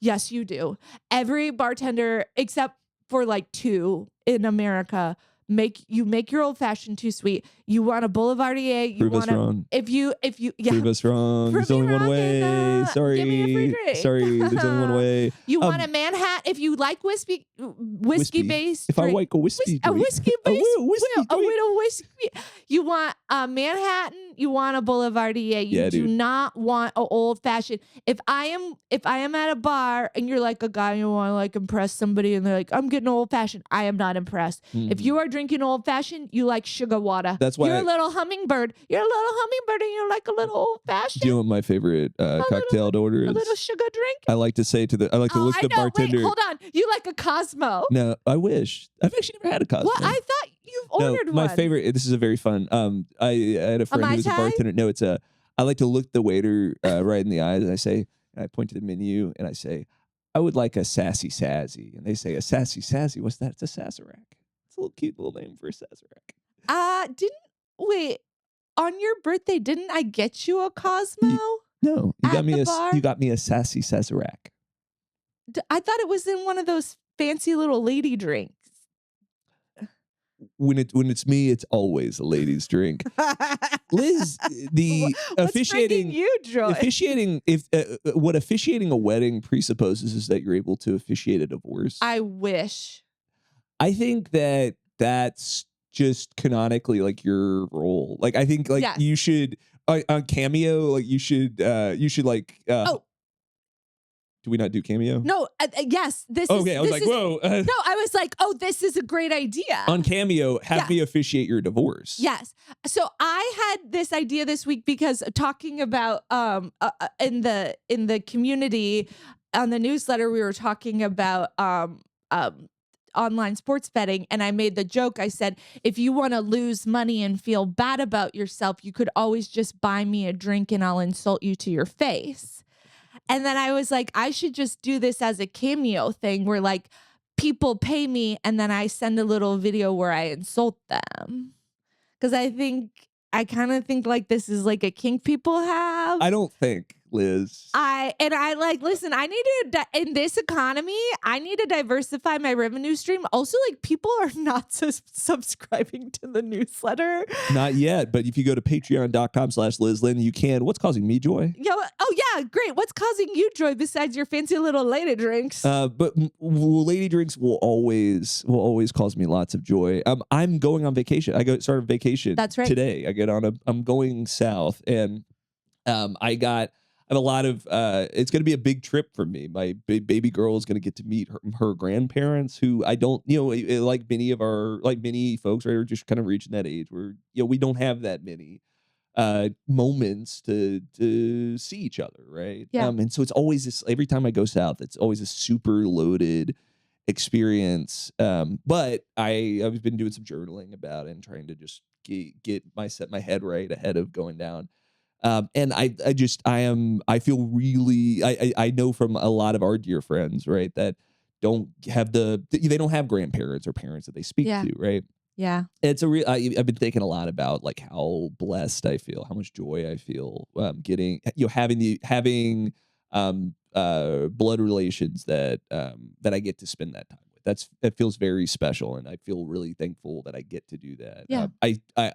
Yes, you do. Every bartender, except for like 2 in America, make your old fashioned too sweet. You want a Boulevardier. Prove us wrong. Prove us wrong. There's only one way. Sorry. Give me a free drink. Sorry. There's only one way. You want a Manhattan if you like whiskey based. If I like a whiskey, a whiskey based, a little whiskey. You want a Manhattan. You want a Boulevardier. You do not want an old fashioned. If I am at a bar and you're like a guy and you want to like impress somebody and they're like, I'm getting old fashioned. I am not impressed. If you are drinking old fashioned, you like sugar water. That's why you're a little hummingbird. You're a little hummingbird and you're like a little old fashioned. Do you know what my favorite cocktail to order is? A little sugar drink. I like to say look at the bartender. Wait, hold on. You like a Cosmo? No, I wish. I've actually never had a Cosmo. Well, I thought you've ordered one. My favorite. This is a very fun. I had a friend who was a bartender. No, it's I like to look the waiter right in the eyes and I point to the menu and I say, I would like a sassy sazzy. And they say, a sassy sazzy? What's that? It's a Sazerac. It's a little cute little name for a Sazerac. On your birthday, didn't I get you a Cosmo? No, you got me a sassy Sazerac. I thought it was in one of those fancy little lady drinks. When it's me, it's always a lady's drink. Liz, officiating you joy? What officiating a wedding presupposes is that you're able to officiate a divorce. I wish. I think that's just canonically like your role. Like I think like you should on Cameo, like you should like do we not do Cameo? No, yes. Okay, I was like, whoa. No, I was like, oh, this is a great idea. On Cameo, have me officiate your divorce. Yes. So I had this idea this week because talking about in the community on the newsletter, we were talking about online sports betting, and I made the joke. I said, if you want to lose money and feel bad about yourself, you could always just buy me a drink and I'll insult you to your face. And then I was like, I should just do this as a Cameo thing where like people pay me and then I send a little video where I insult them. Because I kind of think like this is like a kink people have. I don't think. Liz. Listen, I need to, in this economy, I need to diversify my revenue stream. Also, like, people are not subscribing to the newsletter. Not yet, but if you go to patreon.com/LizLynn, you can. What's causing me joy? Oh yeah, great. What's causing you joy besides your fancy little lady drinks? But lady drinks will always cause me lots of joy. I'm going on vacation. I started vacation. That's right. Today. I'm going south, and I have a lot of, it's going to be a big trip for me. My baby girl is going to get to meet her grandparents, who I don't, like many folks, right, are just kind of reaching that age where, we don't have that many moments to see each other, right? Yeah. And so it's always this, every time I go south, it's always a super loaded experience. But I've been doing some journaling about it and trying to just set my head right ahead of going down. And I feel really, I know from a lot of our dear friends, right, that don't have they don't have grandparents or parents that they speak to, right? Yeah. It's I've been thinking a lot about like how blessed I feel, how much joy I feel, getting, having blood relations that I get to spend that time with. It feels very special, and I feel really thankful that I get to do that. Yeah.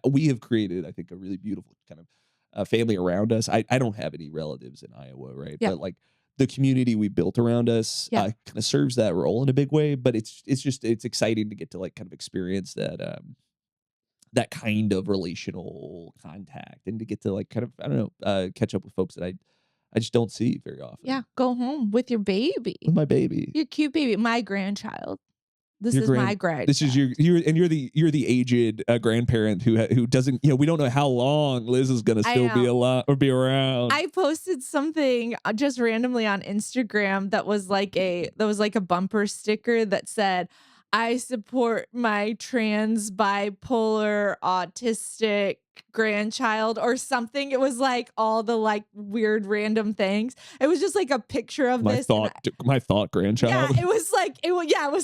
We have created, I think, a really beautiful kind of family around us. I don't have any relatives in Iowa, right? Yeah. But like the community we built around us kind of serves that role in a big way. But it's exciting to get to like kind of experience that kind of relational contact, and to get to like kind of, I don't know, catch up with folks that I just don't see very often. Yeah. Go home with your baby. With my baby. Your cute baby. My grandchild. This Your is my grandchild. This is you're the aged grandparent who doesn't, we don't know how long Liz is going to still be around. I posted something just randomly on Instagram that was like a bumper sticker that said, I support my trans, bipolar, autistic grandchild, or something. It was like all the like weird random things. It was just like a picture of my thought grandchild. Yeah, it was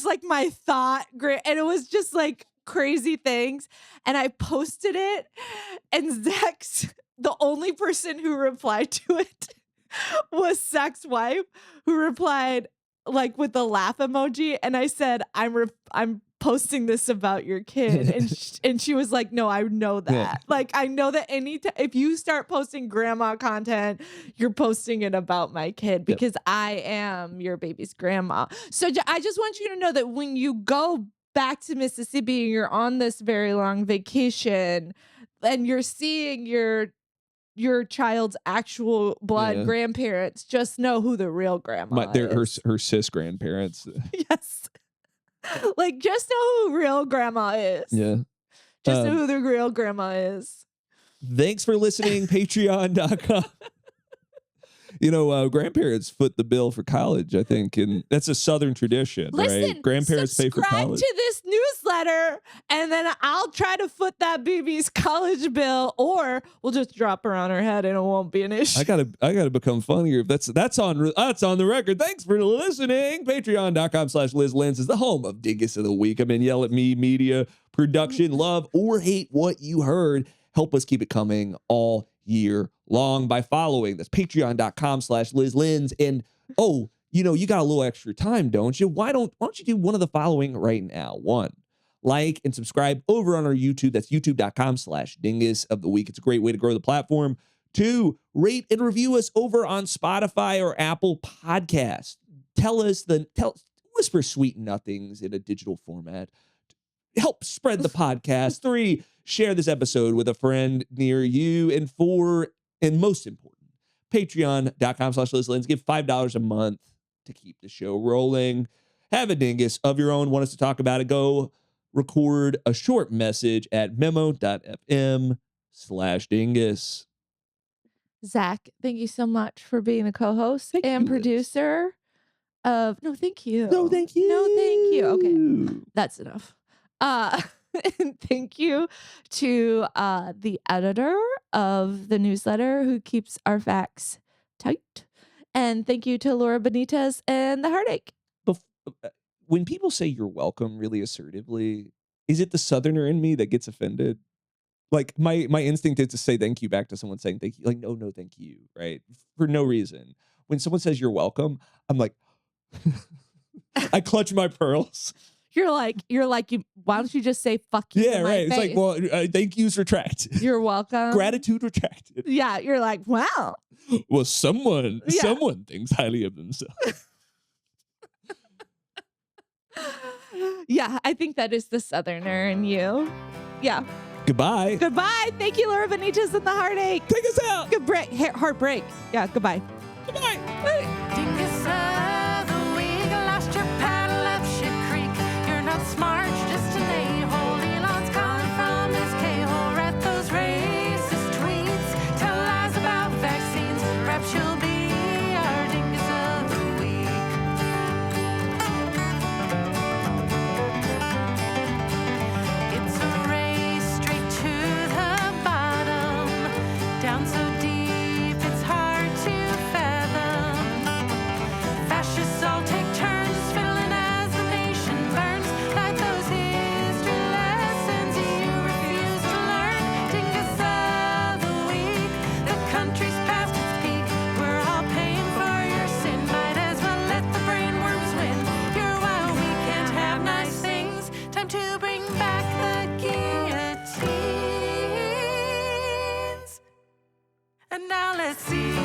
like my thought and it was just like crazy things. And I posted it, and Zach's the only person who replied to it was Zach's wife, who replied like with the laugh emoji, and I said, I'm posting this about your kid, and she was like, no, I know that. Yeah. Like, I know that if you start posting grandma content, you're posting it about my kid, because I am your baby's grandma. So I just want you to know that when you go back to Mississippi and you're on this very long vacation, and you're seeing your child's actual blood grandparents, just know who the real grandma is. Her cis grandparents. Yes. Like, just know who real grandma is. Yeah. Just know who the real grandma is. Thanks for listening. Patreon.com. Grandparents foot the bill for college, I think, and that's a Southern tradition, right? Grandparents pay for college. Subscribe to this newsletter, and then I'll try to foot that baby's college bill, or we'll just drop her on her head and it won't be an issue. I gotta become funnier. That's on the record. Thanks for listening. Patreon.com/Liz Lenz is the home of Dingus of the Week. I'm in Yell at Me Media Production. Love or hate what you heard. Help us keep it coming all year long by following. That's patreon.com/Liz Lenz. And you got a little extra time, don't you? Why don't you do one of the following right now? 1, like and subscribe over on our YouTube. That's youtube.com/Dingus of the Week. It's a great way to grow the platform. 2, rate and review us over on Spotify or Apple Podcasts. Whisper sweet nothings in a digital format. Help spread the podcast. 3, share this episode with a friend near you. And 4, and most important, patreon.com/Liz Lenz. Give $5 a month to keep the show rolling. Have a dingus of your own. Want us to talk about it? Go record a short message at memo.fm/dingus. Zach, thank you so much for being the co-host and producer of... No, thank you. No, thank you. No, thank you. Okay, that's enough. And thank you to the editor of the newsletter who keeps our facts tight. And thank you to Laura Benitez and the Heartache. When people say you're welcome really assertively, is it the Southerner in me that gets offended? like my instinct is to say thank you back to someone saying thank you. Like, no, thank you, right? For no reason. When someone says you're welcome, I'm like, I clutch my pearls. You're like, why don't you just say fuck you? Yeah, to my right. It's like, face? well, thank yous retracted. You're welcome. Gratitude retracted. Yeah, you're like, wow. Well, someone Yeah. thinks highly of themselves. Yeah, I think that is the Southerner in you. Yeah. Goodbye. Goodbye. Thank you, Laura Benitez and the Heartache. Take us out. Good break. Heartbreak. Yeah, goodbye. Goodbye. Dingus of the week, lost your paddle up Ship Creek. You're not smart, just an a-hole. Elon's calling from his K-hole. Read those racist tweets, tell lies about vaccines. Perhaps you'll be our dingus of the week. It's a race straight to the bottom, down so deep it's hard to fathom. Fascists all take turns fiddling as the nation burns. Like those history lessons you refuse to learn. Dingus of the week, the country's past its peak. We're all paying for your sin. Might as well let the brainworms win. You're wild, we can't have nice things. Time to bring back the guillotines. And now let's see.